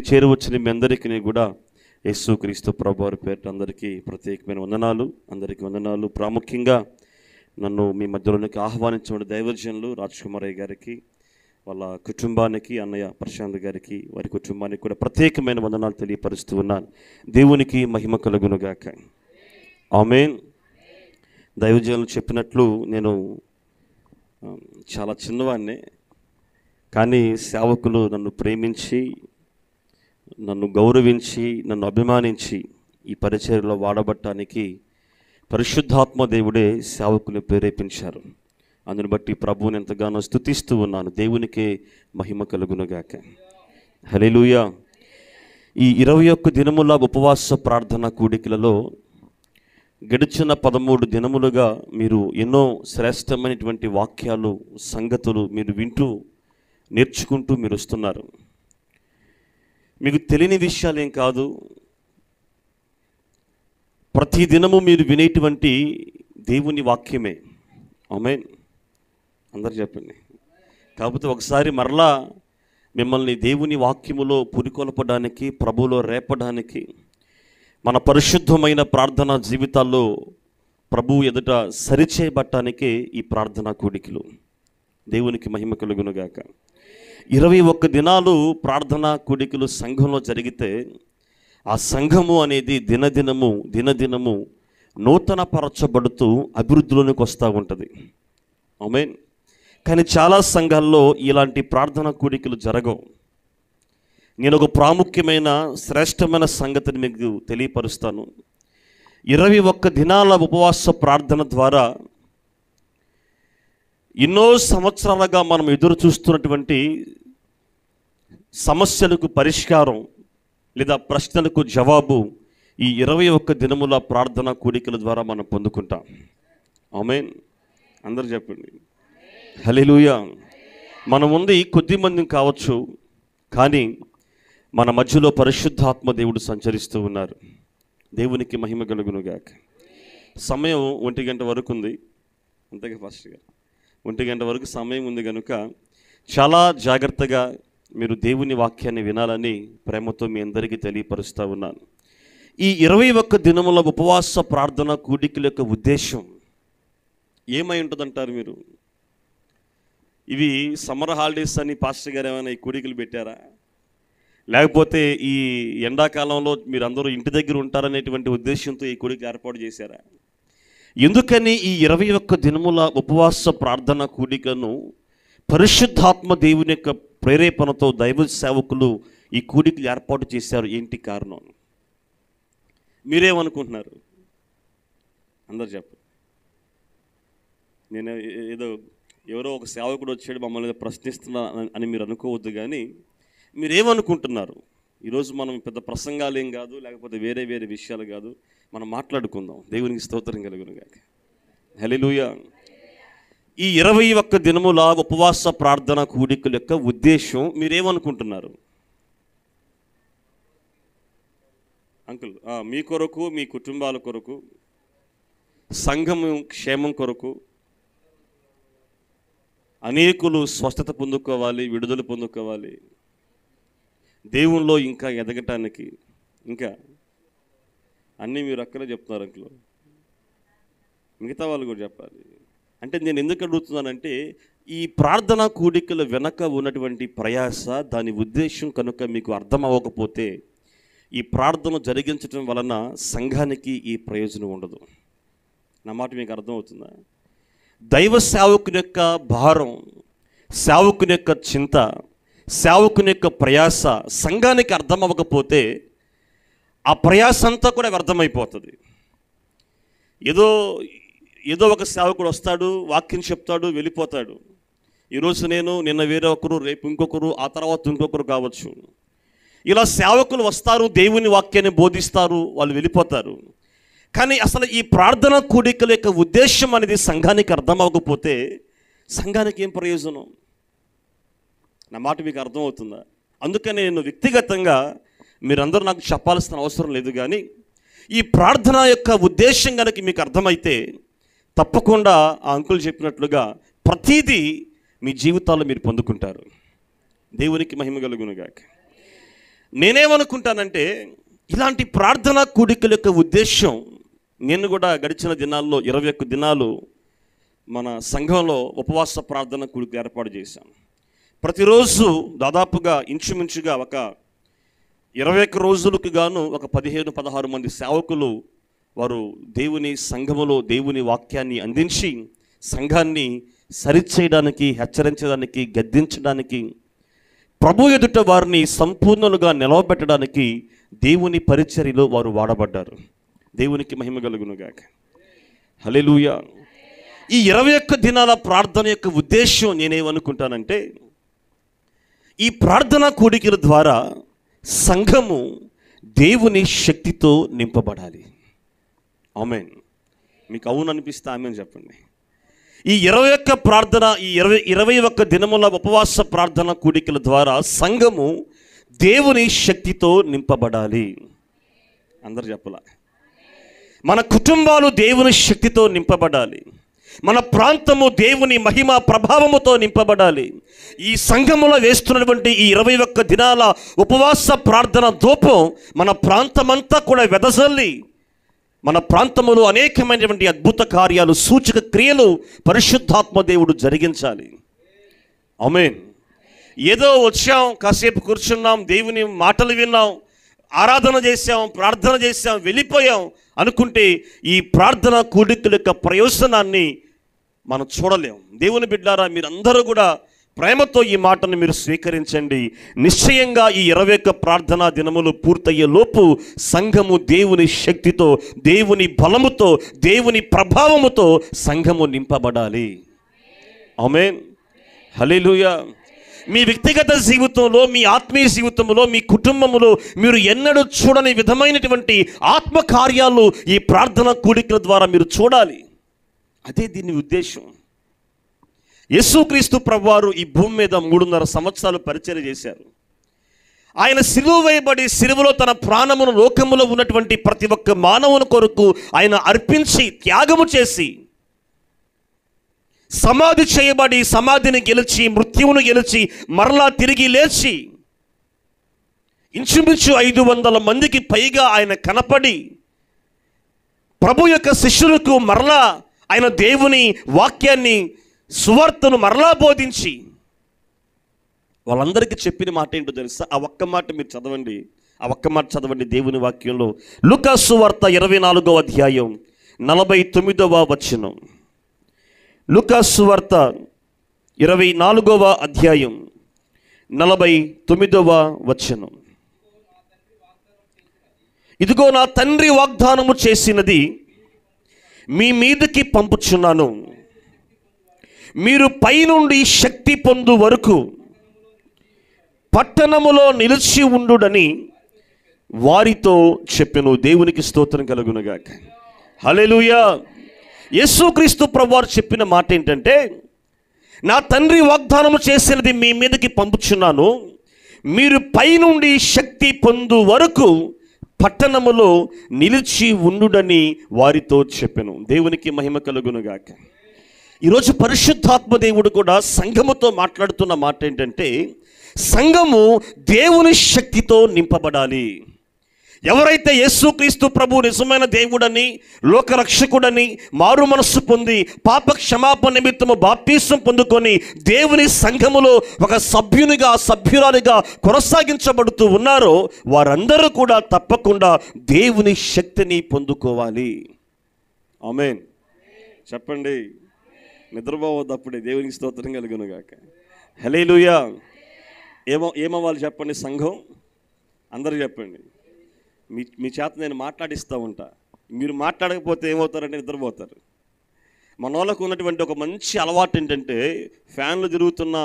చేరువచ్చిన మీ అందరికీ కూడా యేసుక్రీస్తు ప్రభువారి పేరిట అందరికీ ప్రత్యేకమైన వందనాలు. ప్రాముఖ్యంగా నన్ను మీ మధ్యలోనికి ఆహ్వానించిన దైవజనులు రాజ్కుమారయ్య గారికి, వాళ్ళ కుటుంబానికి, అన్నయ్య ప్రశాంత్ గారికి, వారి కుటుంబానికి కూడా ప్రత్యేకమైన వందనాలు తెలియపరుస్తూ ఉన్నాను. దేవునికి మహిమ కలుగునుగాక. ఆమేన్. దైవజనులు చెప్పినట్లు నేను చాలా చిన్నవాడినే, కానీ సేవకులు నన్ను ప్రేమించి, నన్ను గౌరవించి, నన్ను అభిమానించి ఈ పరిచర్యలో వాడబట్టడానికి పరిశుద్ధాత్మ దేవుడే సేవకుని ప్రేరేపించారు. అందుని బట్టి ప్రభువుని ఎంతగానో స్తుతిస్తూ ఉన్నాను. దేవునికే మహిమ కలుగునుగాక. హల్లెలూయా. ఈ 21 దినముల ఉపవాస ప్రార్థన కూడికలలో గడిచిన 13 దినములుగా మీరు ఎన్నో శ్రేష్టమైనటువంటి వాక్యాలు, సంగతులు మీరు వింటూ నేర్చుకుంటూ మీరు వస్తున్నారు. మీకు తెలియని విషయాలు ఏం కాదు. ప్రతి దినము మీరు వినేటువంటి దేవుని వాక్యమే. ఆమేన్. అందరు చెప్పండి. కాకపోతే ఒకసారి మరలా మిమ్మల్ని దేవుని వాక్యములో పురికొల్పడానికి, ప్రభువులో రేపడానికి, మన పరిశుద్ధమైన ప్రార్థనా జీవితాల్లో ప్రభువు ఎదుట సరిచేయబట్టానికే ఈ ప్రార్థనా కూడికలు. దేవునికి మహిమ కలుగునుగాక. 21 దినాలు ప్రార్థనా కూడికలు సంఘంలో జరిగితే ఆ సంఘము అనేది దినదినము నూతన పరచబడుతూ అభివృద్ధిలోనికి వస్తూ ఉంటుంది. ఆమేన్. కానీ చాలా సంఘాల్లో ఇలాంటి ప్రార్థనా కూడికలు జరగవు. నేను ఒక ప్రాముఖ్యమైన శ్రేష్టమైన సంగతిని మీకు తెలియపరుస్తాను. 21 దినాల ఉపవాస ప్రార్థన ద్వారా ఎన్నో సంవత్సరాలుగా మనం ఎదురు చూస్తున్నటువంటి సమస్యలకు పరిష్కారం లేదా ప్రశ్నలకు జవాబు ఈ 21 దినముల ప్రార్థన కూడికల ద్వారా మనం పొందుకుంటాం. ఆమేన్. అందరూ చెప్పండి. హల్లెలూయా. మన ముందు కొద్ది మంది కావచ్చు, కానీ మన మధ్యలో పరిశుద్ధాత్మ దేవుడు సంచరిస్తూ ఉన్నారు. దేవునికి మహిమ కలుగునుగాక. సమయం 1 గంట వరకు ఉంది. అంతగా ఫాస్ట్గా 1 గంట వరకు సమయం ఉంది కనుక చాలా జాగ్రత్తగా మీరు దేవుని వాక్యాన్ని వినాలని ప్రేమతో మీ అందరికీ తెలియపరుస్తూ ఉన్నాను. ఈ 21 దినముల ఉపవాస ప్రార్థన కూడికల యొక్క ఉద్దేశం ఏమై ఉంటుందంటారు మీరు? ఇవి సమ్మర్ హాలిడేస్ అని పాస్టర్ గారు ఏమైనా ఈ కూడికలు పెట్టారా? లేకపోతే ఈ ఎండాకాలంలో మీరు అందరూ ఇంటి దగ్గర ఉంటారనేటువంటి ఉద్దేశంతో ఈ కూడిక ఏర్పాటు చేశారా? ఎందుకని ఈ 21 దినముల ఉపవాస ప్రార్థన కూడికను పరిశుద్ధాత్మ దేవుని యొక్క ప్రేరేపణతో దైవ సేవకులు ఈ కూడికలు ఏర్పాటు చేశారు? ఏంటి కారణం? మీరేమనుకుంటున్నారు? అందరు చెప్పండి. నేను ఏదో ఎవరో ఒక సేవకుడు వచ్చాడు మమ్మల్ని ప్రశ్నిస్తున్నా అని మీరు అనుకోవద్దు, కానీ మీరేమనుకుంటున్నారు? ఈరోజు మనం పెద్ద ప్రసంగాలు ఏం కాదు, లేకపోతే వేరే విషయాలు కాదు, మనం మాట్లాడుకుందాం. దేవునికి స్తోత్రం కలుగునుగాక. హల్లెలూయా. ఈ 21 దినముల ఉపవాస ప్రార్థన కూడికల యొక్క ఉద్దేశం మీరేమనుకుంటున్నారు? అంకుల్, మీ కొరకు, మీ కుటుంబాల కొరకు, సంఘము క్షేమం కొరకు, అనేకులు స్వస్థత పొందుకోవాలి, విడుదల పొందుకోవాలి, దేవునిలో ఇంకా ఎదగటానికి, ఇంకా అన్నీ మీరు అక్కడే చెప్తున్నారు అంకుల్. మిగతా వాళ్ళు కూడా చెప్పాలి. అంటే నేను ఎందుకు అడుగుతున్నానంటే ఈ ప్రార్థనా కూడికల వెనక ఉన్నటువంటి ప్రయాస, దాని ఉద్దేశం కనుక మీకు అర్థం అవ్వకపోతే ఈ ప్రార్థన జరిగించడం వలన సంఘానికి ఈ ప్రయోజనం ఉండదు. నా మాట మీకు అర్థమవుతుందా? దైవ సేవకుని యొక్క భారం, సేవకుని యొక్క చింత, సేవకుని యొక్క ప్రయాస సంఘానికి అర్థం అవ్వకపోతే ఆ ప్రయాస అంతా కూడా వ్యర్థమైపోతుంది. ఏదో ఒక సేవకుడు వస్తాడు, వాక్యం చెప్తాడు, వెళ్ళిపోతాడు. ఈరోజు నేను, నిన్న వేరే ఒకరు, రేపు ఇంకొకరు, ఆ తర్వాత ఇంకొకరు కావచ్చు. ఇలా సేవకులు వస్తారు, దేవుని వాక్యాన్ని బోధిస్తారు, వాళ్ళు వెళ్ళిపోతారు. కానీ అసలు ఈ ప్రార్థన కూడికల యొక్క ఉద్దేశం అనేది సంఘానికి అర్థం అవ్వకపోతే సంఘానికి ఏం ప్రయోజనం? నా మాట మీకు అర్థమవుతుందా? అందుకని నేను వ్యక్తిగతంగా మీరందరూ నాకు చెప్పాల్సిన అవసరం లేదు, కానీ ఈ ప్రార్థన యొక్క ఉద్దేశం కనుక మీకు అర్థమైతే తప్పకుండా ఆ అంకుల్ చెప్పినట్లుగా ప్రతిదీ మీ జీవితాల్లో మీరు పొందుకుంటారు. దేవునికి మహిమ కలుగునుగాక. నేనేమనుకుంటానంటే ఇలాంటి ప్రార్థనా కూడికల యొక్క ఉద్దేశం, నేను కూడా గడిచిన దినాల్లో 21 దినాలు మన సంఘంలో ఉపవాస ప్రార్థన కూడిక ఏర్పాటు చేశాం. ప్రతిరోజు దాదాపుగా ఇంచుమించుగా ఒక 21 రోజులకు గాను ఒక 15-16 మంది సేవకులు వారు దేవుని సంఘములో దేవుని వాక్యాన్ని అందించి సంఘాన్ని సరిచేయడానికి, హెచ్చరించడానికి, గద్దించడానికి, ప్రభు ఎదుట వారిని సంపూర్ణులుగా నిలవబెట్టడానికి దేవుని పరిచర్యలో వారు వాడబడ్డారు. దేవునికి మహిమ కలుగునుగాక. హల్లెలూయా. ఈ 21 దినాల ప్రార్థన యొక్క ఉద్దేశం నేనేమనుకుంటానంటే, ఈ ప్రార్థనా కూడికల ద్వారా సంఘము దేవుని శక్తితో నింపబడాలి. ఆమేన్. మీకు అవును అనిపిస్తే ఆమేన్ చెప్పండి. ఈ 21 ప్రార్థన, ఈ 21 దినముల ఉపవాస ప్రార్థన కూడికల ద్వారా సంఘము దేవుని శక్తితో నింపబడాలి. అందరు చెప్పలా? మన కుటుంబాలు దేవుని శక్తితో నింపబడాలి. మన ప్రాంతము దేవుని మహిమ ప్రభావముతో నింపబడాలి. ఈ సంఘములో వేస్తున్నటువంటి ఈ 21 దినాల ఉపవాస ప్రార్థన ధూపం మన ప్రాంతమంతా కూడా వెదజల్లి మన ప్రాంతములో అనేకమైనటువంటి అద్భుత కార్యాలు, సూచక క్రియలు పరిశుద్ధాత్మ దేవుడు జరిగించాలి. ఆమేన్. ఏదో వచ్చాం, కాసేపు కూర్చున్నాం, దేవుని మాటలు విన్నాం, ఆరాధన చేశాం, ప్రార్థన చేశాం, వెళ్ళిపోయాం అనుకుంటే ఈ ప్రార్థన కూడికల యొక్క ప్రయోజనాన్ని మనం చూడలేం. దేవుని బిడ్డారా, మీరందరూ కూడా ప్రేమతో ఈ మాటను మీరు స్వీకరించండి. నిశ్చయంగా ఈ 21 ప్రార్థనా దినములు పూర్తయ్యే లోపు సంఘము దేవుని శక్తితో, దేవుని బలముతో, దేవుని ప్రభావముతో సంఘము నింపబడాలి. ఆమేన్. హల్లెలూయా. మీ వ్యక్తిగత జీవితంలో, మీ ఆత్మీయ జీవితంలో, మీ కుటుంబంలో మీరు ఎన్నడూ చూడని విధమైనటువంటి ఆత్మకార్యాలు ఈ ప్రార్థన కూడికల ద్వారా మీరు చూడాలి. అదే దీని ఉద్దేశం. యేసుక్రీస్తు ప్రభువారు ఈ భూమి మీద 3.5 సంవత్సరాలు పరిచర్య చేశారు. ఆయన సిలువ వేయబడి సిలువలో తన ప్రాణమును లోకములో ఉన్నటువంటి ప్రతి ఒక్క మానవుని కొరకు ఆయన అర్పించి త్యాగము చేసి సమాధి చేయబడి సమాధిని గెలిచి మృత్యువును గెలిచి మరలా తిరిగి లేచి ఇంచుమించు 500 మందికి పైగా ఆయన కనపడి ప్రభు యొక్క శిష్యులకు మరలా ఆయన దేవుని వాక్యాన్ని, సువార్తను మరలా బోధించి వాళ్ళందరికీ చెప్పిన మాట ఏంటో తెలుసా? ఆ ఒక్క మాట మీరు చదవండి. ఆ ఒక్క మాట చదవండి దేవుని వాక్యంలో. లూకా సువార్త 24వ అధ్యాయం 49వ వచనం. లూకా సువార్త 24వ అధ్యాయం 49వ వచనం. ఇదిగో నా తండ్రి వాగ్దానము చేసినది మీ మీదకి పంపుచున్నాను, మీరు పైనుండి శక్తి పొందు వరకు పట్టణములో నిలిచి ఉండుడని వారితో చెప్పెను. దేవునికి స్తోత్రం కలుగునుగాక. హల్లెలూయా. యేసుక్రీస్తు ప్రభువారు చెప్పిన మాట ఏంటంటే, నా తండ్రి వాగ్దానము చేసినది మీ మీదకి పంపుచున్నాను, మీరు పైనుండి శక్తి పొందు వరకు పట్టణములో నిలిచి ఉండుడని వారితో చెప్పెను. దేవునికి మహిమ కలుగునుగాక. ఈరోజు పరిశుద్ధాత్మ దేవుడు కూడా సంఘముతో మాట్లాడుతున్న మాట ఏంటంటే, సంఘము దేవుని శక్తితో నింపబడాలి. ఎవరైతే యేసుక్రీస్తు ప్రభు నిజమైన దేవుడని, లోకరక్షకుడని, మారు మనస్సు పొంది పాప క్షమాపణ నిమిత్తము బాప్తీసం పొందుకొని దేవుని సంఘములో ఒక సభ్యునిగా, సభ్యురాలిగా కొనసాగించబడుతూ ఉన్నారో వారందరూ కూడా తప్పకుండా దేవుని శక్తిని పొందుకోవాలి. ఆమేన్ చెప్పండి. నిద్రపోవద్దప్పుడే. దేవునికి స్తోత్రం కలుగునుగాక. హల్లెలూయా. ఏమవ్వాలి చెప్పండి సంఘం? అందరూ చెప్పండి. మీ చేత నేను మాట్లాడిస్తూ ఉంటా. మీరు మాట్లాడకపోతే ఏమవుతారంటే నిద్రపోతారు. మన వాళ్ళకు ఉన్నటువంటి ఒక మంచి అలవాటు ఏంటంటే, ఫ్యాన్లు తిరుగుతున్నా,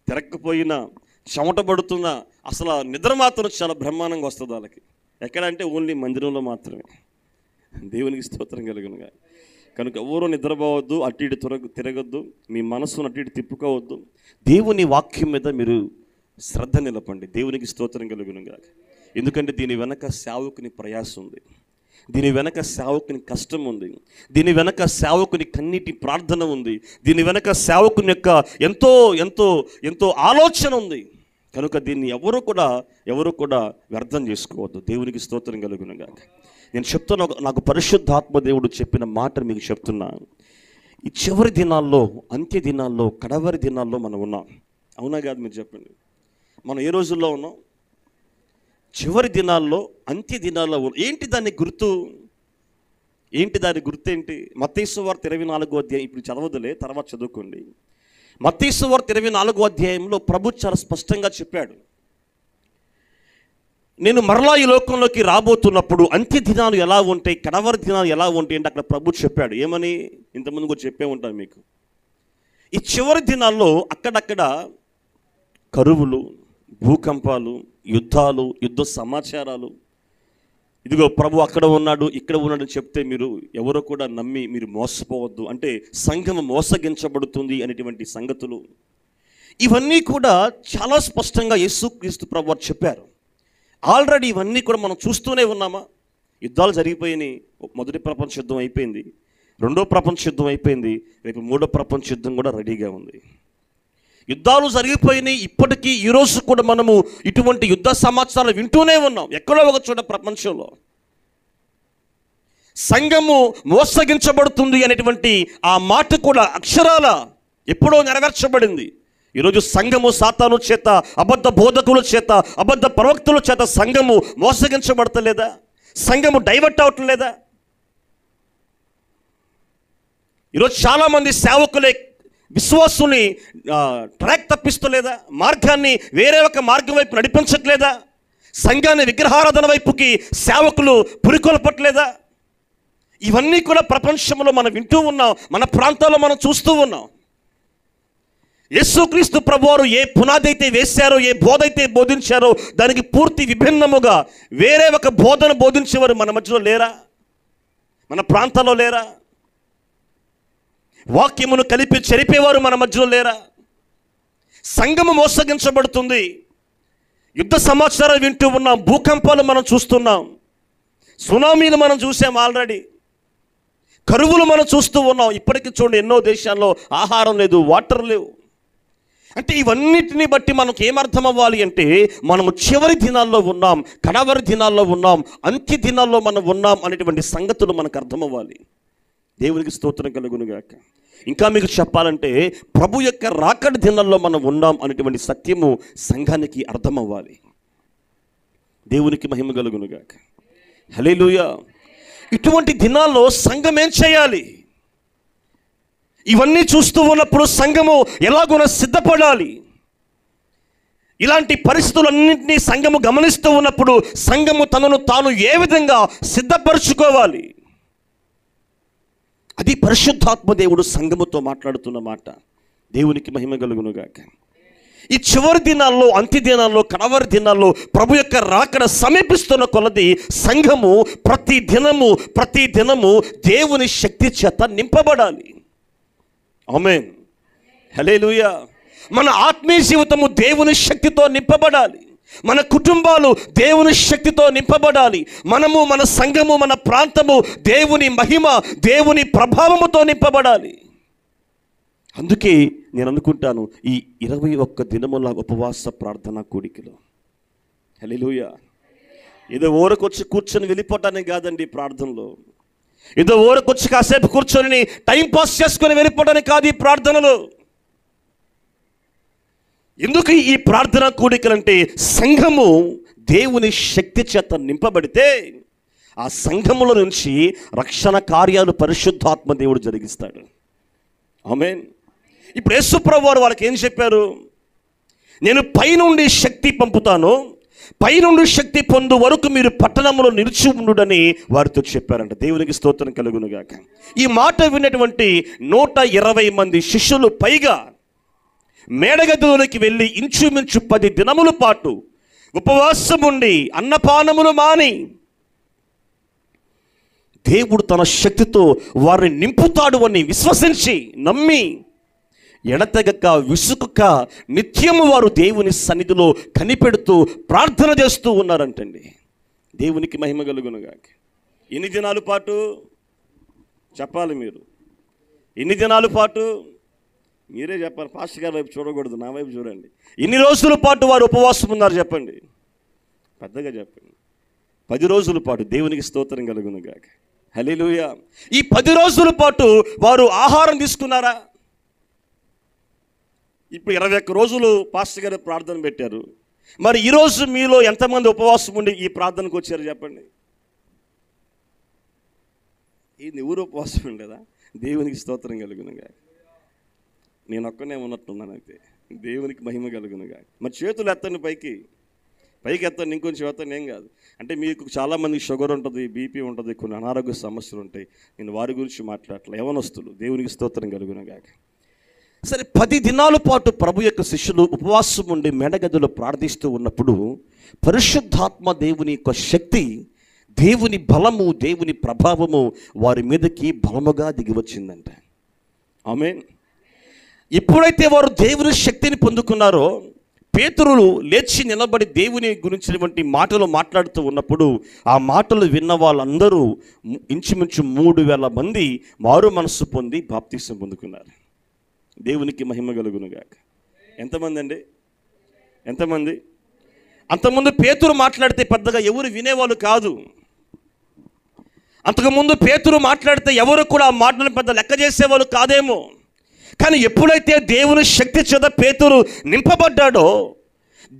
తిరగకపోయినా, చెమట పడుతున్నా అసలు నిద్ర మాత్రం చాలా బ్రహ్మాండంగా వస్తుంది వాళ్ళకి. ఎక్కడంటే ఓన్లీ మందిరంలో మాత్రమే. దేవునికి స్తోత్రం కలుగునుగా. కనుక ఎవరూ నిద్రపోవద్దు, అటు ఇటు తిరగొద్దు, మీ మనసును అటు ఇటు తిప్పుకోవద్దు. దేవుని వాక్యం మీద మీరు శ్రద్ధ నిలపండి. దేవునికి స్తోత్రం కలుగునుగా. ఎందుకంటే దీని వెనక సేవకుని ప్రయాసం ఉంది, దీని వెనక సేవకుని కష్టం ఉంది, దీని వెనక సేవకుని కన్నీటి ప్రార్థన ఉంది, దీని వెనక సేవకుని యొక్క ఎంతో ఎంతో ఎంతో ఆలోచన ఉంది. కనుక దీన్ని ఎవరు కూడా వ్యర్థం చేసుకోవద్దు. దేవునికి స్తోత్రం కలుగునుగాక. నేను చెప్తున్నా, నాకు పరిశుద్ధాత్మ దేవుడు చెప్పిన మాట మీకు చెప్తున్నా. ఈ చివరి దినాల్లో, అంత్య దినాల్లో, కడవరి దినాల్లో మనం ఉన్నాం. అవునా కాదు? మీరు చెప్పండి, మనం ఏ రోజుల్లో ఉన్నాం? చివరి దినాల్లో, అంత్య దినాల్లో. ఏంటి దాని గుర్తు? దాని గుర్తు ఏంటి? మత్తయి సువార్త 24వ అధ్యాయం, ఇప్పుడు చదవదులే, తర్వాత చదువుకోండి. మత్తయి సువార్త 24వ అధ్యాయంలో ప్రభు చాలా స్పష్టంగా చెప్పాడు, నేను మరలా ఈ లోకంలోకి రాబోతున్నప్పుడు అంత్య దినాలు ఎలా ఉంటాయి, కడవరి దినాలు ఎలా ఉంటాయి అంటే అక్కడ ప్రభు చెప్పాడు. ఏమని? ఇంతకుముందు కూడా చెప్పే ఉంటాను మీకు. ఈ చివరి దినాల్లో అక్కడక్కడ కరువులు, భూకంపాలు, యుద్ధాలు, యుద్ధ సమాచారాలు. ఇదిగో ప్రభు అక్కడ ఉన్నాడు, ఇక్కడ ఉన్నాడు చెప్తే మీరు ఎవరో కూడా నమ్మి మీరు మోసపోవద్దు, అంటే సంఘం మోసగించబడుతుంది అనేటువంటి సంగతులు, ఇవన్నీ కూడా చాలా స్పష్టంగా యేసుక్రీస్తు ప్రభు చెప్పారు. ఆల్రెడీ ఇవన్నీ కూడా మనం చూస్తూనే ఉన్నామా? యుద్ధాలు జరిగిపోయినాయి. మొదటి ప్రపంచ యుద్ధం అయిపోయింది, రెండో ప్రపంచ యుద్ధం అయిపోయింది, రేపు మూడో ప్రపంచ యుద్ధం కూడా రెడీగా ఉంది. యుద్ధాలు జరిగిపోయినాయి. ఇప్పటికీ ఈరోజు కూడా మనము ఇటువంటి యుద్ధ సమాచారాలు వింటూనే ఉన్నాం. ఎక్కడో ఒక చోట ప్రపంచంలో సంఘము మోసగించబడుతుంది అనేటువంటి ఆ మాట కూడా అక్షరాల ఎప్పుడో నెరవేర్చబడింది. ఈరోజు సంఘము సాతాను చేత, అబద్ధ బోధకుల చేత, అబద్ధ ప్రవక్తుల చేత సంఘము మోసగించబడతలేదా? సంఘము డైవర్ట్ అవట్లేదా? ఈరోజు చాలామంది సేవకులే విశ్వాసుని ట్రాక్ తప్పిస్తలేదా? మార్గాన్ని వేరే ఒక మార్గం వైపు నడిపించట్లేదా? సంఘాన్ని విగ్రహారాధన వైపుకి సేవకులు పురికొల్పట్లేదా? ఇవన్నీ కూడా ప్రపంచంలో మనం వింటూ ఉన్నాం, మన ప్రాంతాల్లో మనం చూస్తూ ఉన్నాం. యేసుక్రీస్తు ప్రభువారు ఏ పునాది అయితే వేశారో, ఏ బోధ అయితే బోధించారో దానికి పూర్తి విభిన్నముగా వేరే ఒక బోధన బోధించేవారు మన మధ్యలో లేరా? మన ప్రాంతాల్లో లేరా? వాక్యమును కలిపి చెరిపేవారు మన మధ్యలో లేరా? సంఘము మోసగించబడుతుంది. యుద్ధ సమాచారాలు వింటూ ఉన్నాం, భూకంపాలు మనం చూస్తున్నాం, సునామీలు మనం చూసాం, ఆల్రెడీ కరువులు మనం చూస్తూ ఉన్నాం. ఇప్పటికీ చూడండి, ఎన్నో దేశాల్లో ఆహారం లేదు, వాటర్ లేవు. అంటే ఇవన్నిటిని బట్టి మనకు ఏమర్థం అవ్వాలి అంటే మనము చివరి దినాల్లో ఉన్నాం, కడవరి దినాల్లో ఉన్నాం, అంత్య దినాల్లో మనం ఉన్నాం అనేటువంటి సంగతులు మనకు అర్థమవ్వాలి. దేవునికి స్తోత్రం కలుగునుగాక. ఇంకా మీకు చెప్పాలంటే ప్రభు యొక్క రాకడ దినాల్లో మనం ఉన్నాం అనేటువంటి సత్యము సంఘానికి అర్థమవ్వాలి. దేవునికి మహిమ కలుగునుగాక. హల్లెలూయా. ఇటువంటి దినాల్లో సంఘం ఏం చేయాలి? ఇవన్నీ చూస్తూ ఉన్నప్పుడు సంఘము ఎలాగోనా సిద్ధపడాలి. ఇలాంటి పరిస్థితులన్నింటినీ సంఘము గమనిస్తూ ఉన్నప్పుడు సంఘము తనను తాను ఏ విధంగా సిద్ధపరచుకోవాలి? అది పరిశుద్ధాత్మ దేవుడు సంఘముతో మాట్లాడుతున్న మాట. దేవునికి మహిమ కలుగునుగాక. ఈ చివరి దినాల్లో, అంత్య దినాల్లో, కడవరి దినాల్లో ప్రభు యొక్క రాకడ సమీపిస్తున్న కొలది సంఘము ప్రతి దినము దేవుని శక్తి చేత నింపబడాలి. ఆమేన్. హల్లెలూయా. మన ఆత్మీయ జీవితము దేవుని శక్తితో నింపబడాలి. మన కుటుంబాలు దేవుని శక్తితో నింపబడాలి. మనము, మన సంఘము, మన ప్రాంతము దేవుని మహిమ, దేవుని ప్రభావముతో నింపబడాలి. అందుకే నేను అనుకుంటాను, ఈ 21 దినముల ఉపవాస ప్రార్థన కూడికలో, హల్లెలూయా, ఏదో ఊరకొచ్చి కూర్చొని వెళ్ళిపోవటానికి కాదండి ప్రార్థనలో. ఏదో ఊరకొచ్చి కాసేపు కూర్చొని టైంపాస్ చేసుకొని వెళ్ళిపోవడానికి కాదు ఈ ప్రార్థనలు. ఎందుకు ఈ ప్రార్థన కూడికలంటే సంఘము దేవుని శక్తి చేత నింపబడితే ఆ సంఘముల నుంచి రక్షణ కార్యాలు పరిశుద్ధాత్మ దేవుడు జరిగిస్తాడు. ఆమేన్. ఇప్పుడు యేసు ప్రభువు వారు వాళ్ళకి ఏం చెప్పారు? నేను పైనుండి శక్తి పంపుతాను, పైనుండి శక్తి పొందు వరకు మీరు పట్టణంలో నిలిచి ఉండుడని వారితో చెప్పారంట. దేవునికి స్తోత్రం కలుగునుగాక. ఈ మాట విన్నటువంటి 120 మంది శిష్యులు పైగా మేడగదిలోకి వెళ్ళి ఇంచుమించు 10 దినముల పాటు ఉపవాసం ఉండి అన్నపానములు మాని దేవుడు తన శక్తితో వారిని నింపుతాడు అని విశ్వసించి నమ్మి ఎడతెగక విసుకక నిత్యము వారు దేవుని సన్నిధిలో కనిపెడుతూ ప్రార్థన చేస్తూ ఉన్నారంటండి. దేవునికి మహిమ కలుగునుగాక. ఎన్ని దినాల పాటు చెప్పాలి మీరు? ఎన్ని దినాల పాటు? మీరే చెప్పాలి, పాస్టర్ గారి వైపు చూడకూడదు, నా వైపు చూడండి. ఎన్ని రోజుల పాటు వారు ఉపవాసం ఉన్నారు చెప్పండి, పెద్దగా చెప్పండి. 10 రోజుల పాటు. దేవునికి స్తోత్రం కలుగును గాక. హల్లెలూయా. ఈ 10 రోజుల పాటు వారు ఆహారం తీసుకున్నారా? ఇప్పుడు 21 రోజులు పాస్టర్ గారు ప్రార్థన పెట్టారు. మరి ఈరోజు మీలో ఎంతమంది ఉపవాసం ఉండి ఈ ప్రార్థనకు వచ్చారు చెప్పండి? ఇది ఎవరు ఉపవాసం ఉండేదా? దేవునికి స్తోత్రం కలుగునుగా. నేను ఒక్కనే ఉన్నట్టున్నాను, అయితే దేవునికి మహిమ కలుగునుగా. మరి చేతులు ఎత్తండి, పైకి ఎత్తండి, ఇంకొంచెం ఎత్తండి, ఏం కాదు. అంటే మీకు చాలామంది షుగర్ ఉంటుంది, బీపీ ఉంటుంది, కొన్ని అనారోగ్య సమస్యలు ఉంటాయి. నేను వారి గురించి మాట్లాడట్లే, యవనస్తులు. దేవునికి స్తోత్రం కలుగునుగా. సరే, 10 దినాల పాటు ప్రభు యొక్క శిష్యులు ఉపవాసం ఉండి మెడగదిలో ప్రార్థిస్తూ ఉన్నప్పుడు పరిశుద్ధాత్మ దేవుని యొక్క శక్తి, దేవుని బలము, దేవుని ప్రభావము వారి మీదకి బలముగా దిగి వచ్చిందంట. ఆమేన్. ఎప్పుడైతే వారు దేవుని శక్తిని పొందుకున్నారో, పేతురులు లేచి నిలబడి దేవుని గురించినటువంటి మాటలు మాట్లాడుతూ ఉన్నప్పుడు ఆ మాటలు విన్న వాళ్ళందరూ ఇంచుమించు 3,000 మంది మారు మనస్సు పొంది బాప్తీసం పొందుకున్నారు. దేవునికి మహిమ కలుగునుగాక. ఎంతమంది అండి? ఎంతమంది? అంతకుముందు పేతురు మాట్లాడితే పెద్దగా ఎవరు వినేవాళ్ళు కాదు. అంతకుముందు పేతురు మాట్లాడితే ఎవరు కూడా ఆ మాటలను పెద్ద లెక్క చేసేవాళ్ళు కాదేమో. కానీ ఎప్పుడైతే దేవుని శక్తి చేత పేతురు నింపబడ్డాడో,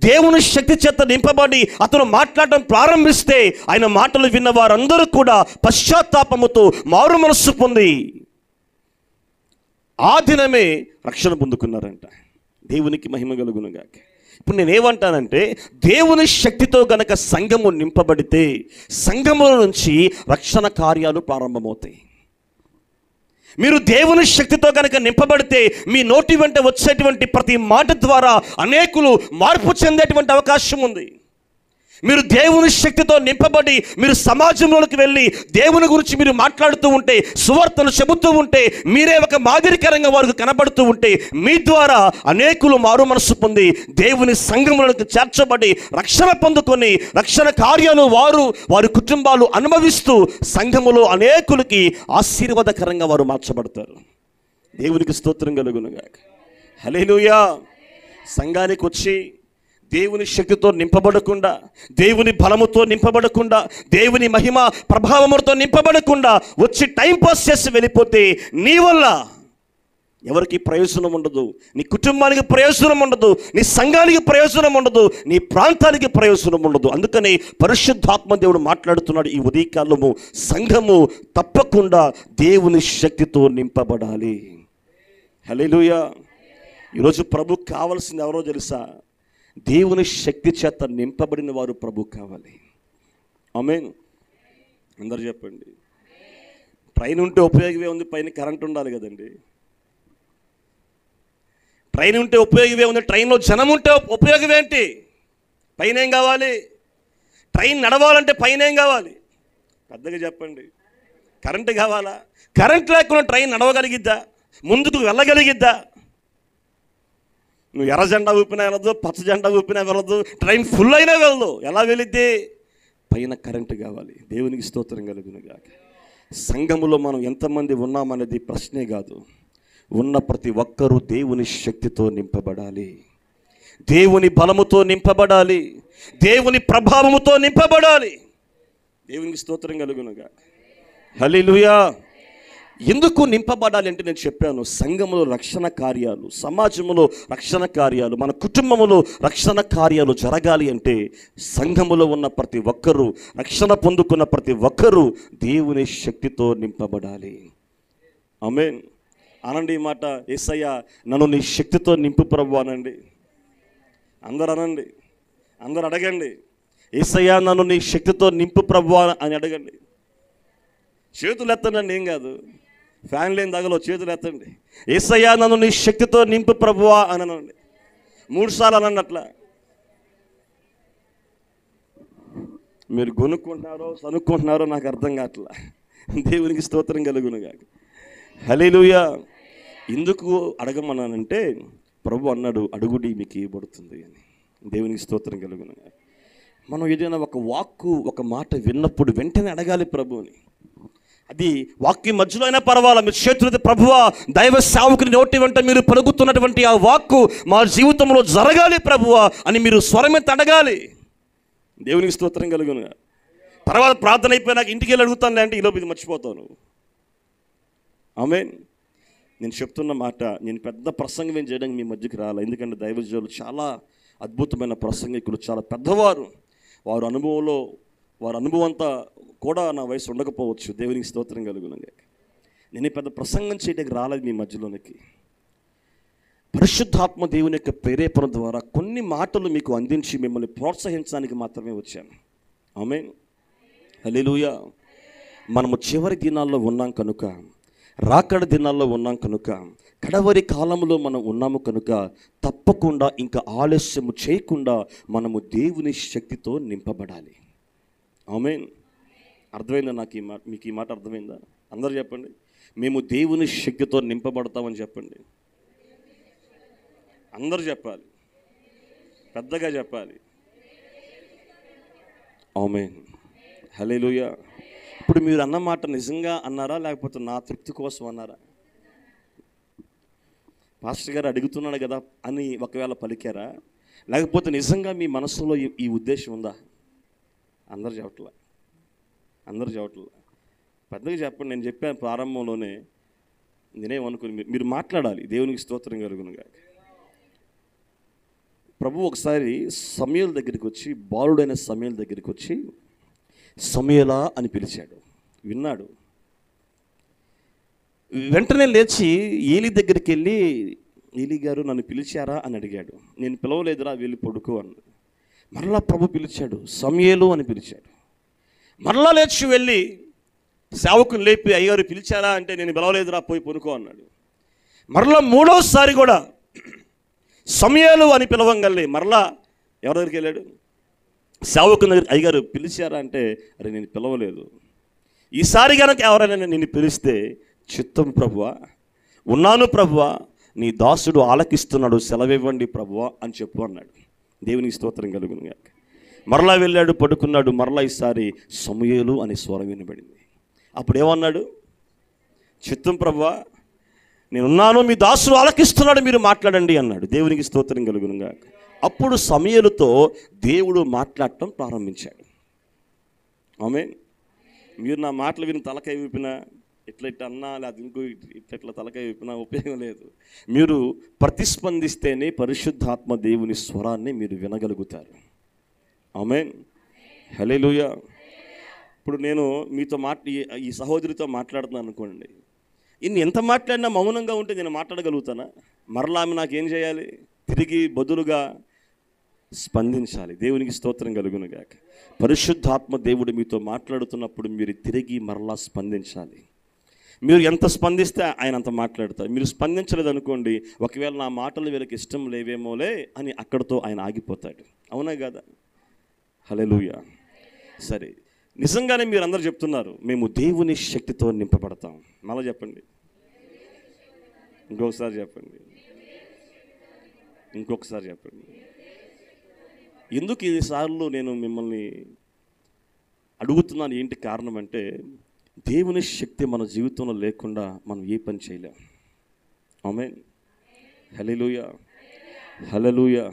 దేవుని శక్తి చేత నింపబడి అతను మాట్లాడడం ప్రారంభిస్తే ఆయన మాటలు విన్న వారందరూ కూడా పశ్చాత్తాపముతో మారు మనస్సు పొంది ఆ దినమే రక్షణ పొందుకున్నారంట. దేవునికి మహిమ కలుగునుగాక. ఇప్పుడు నేనేమంటానంటే, దేవుని శక్తితో గనక సంఘము నింపబడితే సంఘముల నుంచి రక్షణ కార్యాలు ప్రారంభమవుతాయి. మీరు దేవుని శక్తితో కనుక నింపబడితే మీ నోటి వెంట వచ్చేటువంటి ప్రతి మాట ద్వారా అనేకులు మార్పు చెందేటువంటి అవకాశం ఉంది. మీరు దేవుని శక్తితో నింపబడి మీరు సమాజంలోకి వెళ్ళి దేవుని గురించి మీరు మాట్లాడుతూ ఉంటే, సువార్తలు చెబుతూ ఉంటే, మీరే ఒక మాదిరికరంగా వారికి కనబడుతూ ఉంటే, మీ ద్వారా అనేకులు మారు మనస్సు పొంది దేవుని సంఘములకు చేర్చబడి రక్షణ పొందుకొని రక్షణ కార్యాలు వారి కుటుంబాలు అనుభవిస్తూ సంఘములో అనేకులకి ఆశీర్వాదకరంగా వారు మార్చబడతారు. దేవునికి స్తోత్రం కలుగునుగాక. హల్లెలూయా. సంఘానికి వచ్చి దేవుని శక్తితో నింపబడకుండా, దేవుని బలముతో నింపబడకుండా, దేవుని మహిమ ప్రభావముతో నింపబడకుండా వచ్చి టైంపాస్ చేసి వెళ్ళిపోతే నీ వల్ల ఎవరికి ప్రయోజనం ఉండదు, నీ కుటుంబానికి ప్రయోజనం ఉండదు, నీ సంఘానికి ప్రయోజనం ఉండదు, నీ ప్రాంతానికి ప్రయోజనం ఉండదు. అందుకని పరిశుద్ధాత్మ దేవుడు మాట్లాడుతున్నాడు ఈ ఉదయకాలము, సంఘము తప్పకుండా దేవుని శక్తితో నింపబడాలి. హల్లెలూయా. ఈరోజు ప్రభుకు కావాల్సింది ఎవరో తెలుసా? దేవుని శక్తి చేత నింపబడిన వారు ప్రభు కావాలి. ఆమేన్. అందరు చెప్పండి. ట్రైన్ ఉంటే ఉపయోగమే ఉంది, పైన కరెంట్ ఉండాలి కదండి. ట్రైన్ ఉంటే ఉపయోగమే ఉంది, ట్రైన్లో జనం ఉంటే ఉపయోగం ఏంటి? పైన ఏం కావాలి? ట్రైన్ నడవాలంటే పైన ఏం కావాలి? పెద్దగా చెప్పండి. కరెంటు కావాలా? కరెంట్ లేకుండా ట్రైన్ నడవగలిగిద్దా? ముందుకు వెళ్ళగలిగిద్దా? నువ్వు ఎర్ర జెండా ఊపినా వెళ్ళదు, పచ్చ జెండా ఊపినా వెళ్ళదు, ట్రైన్ ఫుల్ అయినా వెళ్ళదు. ఎలా వెళ్ళిద్ది? పైన కరెంటు కావాలి. దేవునికి స్తోత్రం కలుగునుగాక. సంఘములో మనం ఎంతమంది ఉన్నామనేది ప్రశ్నే కాదు. ఉన్న ప్రతి ఒక్కరూ దేవుని శక్తితో నింపబడాలి, దేవుని బలముతో నింపబడాలి, దేవుని ప్రభావముతో నింపబడాలి. దేవునికి స్తోత్రం కలుగునుగాక. హల్లెలూయా. ఎందుకు నింపబడాలి అంటే నేను చెప్పాను, సంఘములో రక్షణ కార్యాలు, సమాజంలో రక్షణ కార్యాలు, మన కుటుంబంలో రక్షణ కార్యాలు జరగాలి అంటే సంఘములో ఉన్న ప్రతి ఒక్కరూ, రక్షణ పొందుకున్న ప్రతి ఒక్కరూ దేవుని శక్తితో నింపబడాలి. ఆమేన్. అనండి ఈ మాట. యేసయ్యా నన్ను నీ శక్తితో నింపు ప్రభువా అనండి. అందరు అనండి, అందరు అడగండి. యేసయ్యా నన్ను నీ శక్తితో నింపు ప్రభువా అని అడగండి. చేతులు ఎత్తండి, ఏం కాదు. ఫ్యాన్ లేని దగ్గరలో చేతులు ఎత్తండి. యేసయ్యా నన్ను నీ శక్తితో నింపు ప్రభువా అని అనండి. 3 సార్లు అనండి. అట్లా మీరు కొనుక్కుంటున్నారో సనుక్కుంటున్నారో నాకు అర్థం కావట్లా. దేవునికి స్తోత్రం కలుగునుగాక. హల్లెలూయా. ఎందుకు అడగమన్నానంటే ప్రభు అన్నాడు, అడుగుడి మీకు ఇవ్వబడుతుంది అని. దేవునికి స్తోత్రం కలుగునుగాక. మనం ఏదైనా ఒక వాక్కు, ఒక మాట విన్నప్పుడు వెంటనే అడగాలి ప్రభువుని. అది వాక్యం మధ్యలో అయినా పర్వాలా, మీరు చేతులైతే ప్రభువా దైవ సేవకుని నోటి వెంట మీరు పలుకుతున్నటువంటి ఆ వాక్కు మా జీవితంలో జరగాలి ప్రభువా అని మీరు స్వరమెత్తి అడగాలి. దేవునికి స్తోత్రం కలుగును. తర్వాత ప్రార్థన అయిపోయినాక ఇంటికి వెళ్ళి అడుగుతాను అంటే ఈలోపు ఇది మర్చిపోతాను. ఆమేన్. నేను చెప్తున్న మాట, నేను పెద్ద ప్రసంగం ఏం చేయడానికి మీ మధ్యకి రాలి. ఎందుకంటే దైవజనులు చాలా అద్భుతమైన ప్రసంగికులు, చాలా పెద్దవారు. వారి అనుభవం అంతా కూడా నా వయసు ఉండకపోవచ్చు. దేవునికి స్తోత్రం కలుగునుగా. నేను పెద్ద ప్రసంగం చేయడానికి రాలేదు మీ మధ్యలోనికి. పరిశుద్ధాత్మ దేవుని యొక్క ప్రేరేపణ ద్వారా కొన్ని మాటలు మీకు అందించి మిమ్మల్ని ప్రోత్సహించడానికి మాత్రమే వచ్చాను. ఆమేన్. హల్లెలూయా. మనము చివరి దినాల్లో ఉన్నాం కనుక, రాకడ దినాల్లో ఉన్నాం కనుక, కడవరి కాలంలో మనం ఉన్నాము కనుక తప్పకుండా ఇంకా ఆలస్యము చేయకుండా మనము దేవుని శక్తితో నింపబడాలి. ఆమేన్. అర్థమైందా నాకు ఈ మాట? మీకు ఈ మాట అర్థమైందా? అందరూ చెప్పండి, మేము దేవుని శక్తితో నింపబడతామని చెప్పండి. అందరూ చెప్పాలి, పెద్దగా చెప్పాలి. ఆమేన్. హల్లెలూయా. ఇప్పుడు మీరు అన్న మాట నిజంగా అన్నారా, లేకపోతే నా తృప్తి కోసం అన్నారా? పాస్టర్ గారు అడుగుతున్నాడు కదా అని ఒకవేళ పలికారా, లేకపోతే నిజంగా మీ మనసులో ఈ ఉద్దేశం ఉందా? అందరూ చెప్పట్లా. పెద్దగా చెప్పండి. నేను చెప్పాను ప్రారంభంలోనే, నేనేమనుకుని మీరు మాట్లాడాలి. దేవునికి స్తోత్రం కలుగునుగా. ప్రభు ఒకసారి సమూయేలు దగ్గరికి వచ్చి, బాలుడైన సమూయేలు దగ్గరికి వచ్చి సమూయేలా అని పిలిచాడు. విన్నాడు. వెంటనే లేచి ఏలీ దగ్గరికి వెళ్ళి, ఏలీ గారు నన్ను పిలిచారా అని అడిగాడు. నేను పిలవలేదురా, వెళ్ళి పడుకో అన్నాడు. మరలా ప్రభు పిలిచాడు, సమూయేలు అని పిలిచాడు. మరలా లేచి వెళ్ళి సేవకుని లేపి, అయ్యారు పిలిచారా అంటే, నేను పిలవలేదురా, పోయి పడుకో అన్నాడు. మరలా మూడోసారి కూడా సమూయేలు అని పిలవంగల్లి మరలా ఎవరి దగ్గరికి వెళ్ళాడు? సేవకుని దగ్గర. అయ్యగారు పిలిచారా అంటే, అరే నేను పిలవలేదు. ఈసారి కనుక ఎవరైనా నిన్ను పిలిస్తే, చిత్తం ప్రభువా, ఉన్నాను ప్రభువా, నీ దాసుడు ఆలకిస్తున్నాడు, సెలవివ్వండి ప్రభువా అని చెప్పు అన్నాడు. దేవునికి స్తోత్రం కలుగును. మరలా వెళ్ళాడు, పడుకున్నాడు. మరలా ఈసారి సమూయేలు అనే స్వరం వినబడింది. అప్పుడు ఏమన్నాడు? చిత్తం ప్రభువా, నేనున్నాను, మీ దాసుడు ఆలకిస్తున్నాడు, మీరు మాట్లాడండి అన్నాడు. దేవునికి స్తోత్రం కలుగునుగా. అప్పుడు సమూయేలుతో దేవుడు మాట్లాడటం ప్రారంభించాడు. ఆమేన్. మీరు నా మాటలు విని తలకాయ ఊపినా, ఇట్లా అన్నా, లేదా ఇంకో ఇట్లా తలకాయ ఊపినా ఉపయోగం లేదు. మీరు ప్రతిస్పందిస్తేనే పరిశుద్ధాత్మ దేవుని స్వరాన్ని మీరు వినగలుగుతారు. ఆమేన్. హల్లెలూయా. ఇప్పుడు నేను మీతో ఈ సహోదరితో మాట్లాడుతున్నాను అనుకోండి. ఇన్ని ఎంత మాట్లాడినా మౌనంగా ఉంటే నేను మాట్లాడగలుగుతానా? మరలా ఆమె నాకేం చేయాలి? తిరిగి బదులుగా స్పందించాలి. దేవునికి స్తోత్రం కలుగునుగా. పరిశుద్ధాత్మ దేవుడు మీతో మాట్లాడుతున్నప్పుడు మీరు తిరిగి మరలా స్పందించాలి. మీరు ఎంత స్పందిస్తే ఆయన అంత మాట్లాడతారు. మీరు స్పందించలేదు అనుకోండి, ఒకవేళ నా మాటలు వీళ్ళకి ఇష్టం లేవేమోలే అని అక్కడితో ఆయన ఆగిపోతాడు. అవునా కదా? హల్లెలూయా. సరే, నిజంగానే మీరు అందరూ చెప్తున్నారు, మేము దేవుని శక్తితో నింపబడతాం. మళ్ళీ చెప్పండి, ఇంకొకసారి చెప్పండి, ఇంకొకసారి చెప్పండి. ఎందుకు ఈసార్లు నేను మిమ్మల్ని అడుగుతున్నాను, ఏంటి కారణం అంటే, దేవుని శక్తి మన జీవితంలో లేకుండా మనం ఏ పని చేయలేం. ఆమేన్. హల్లెలూయా. హల్లెలూయా.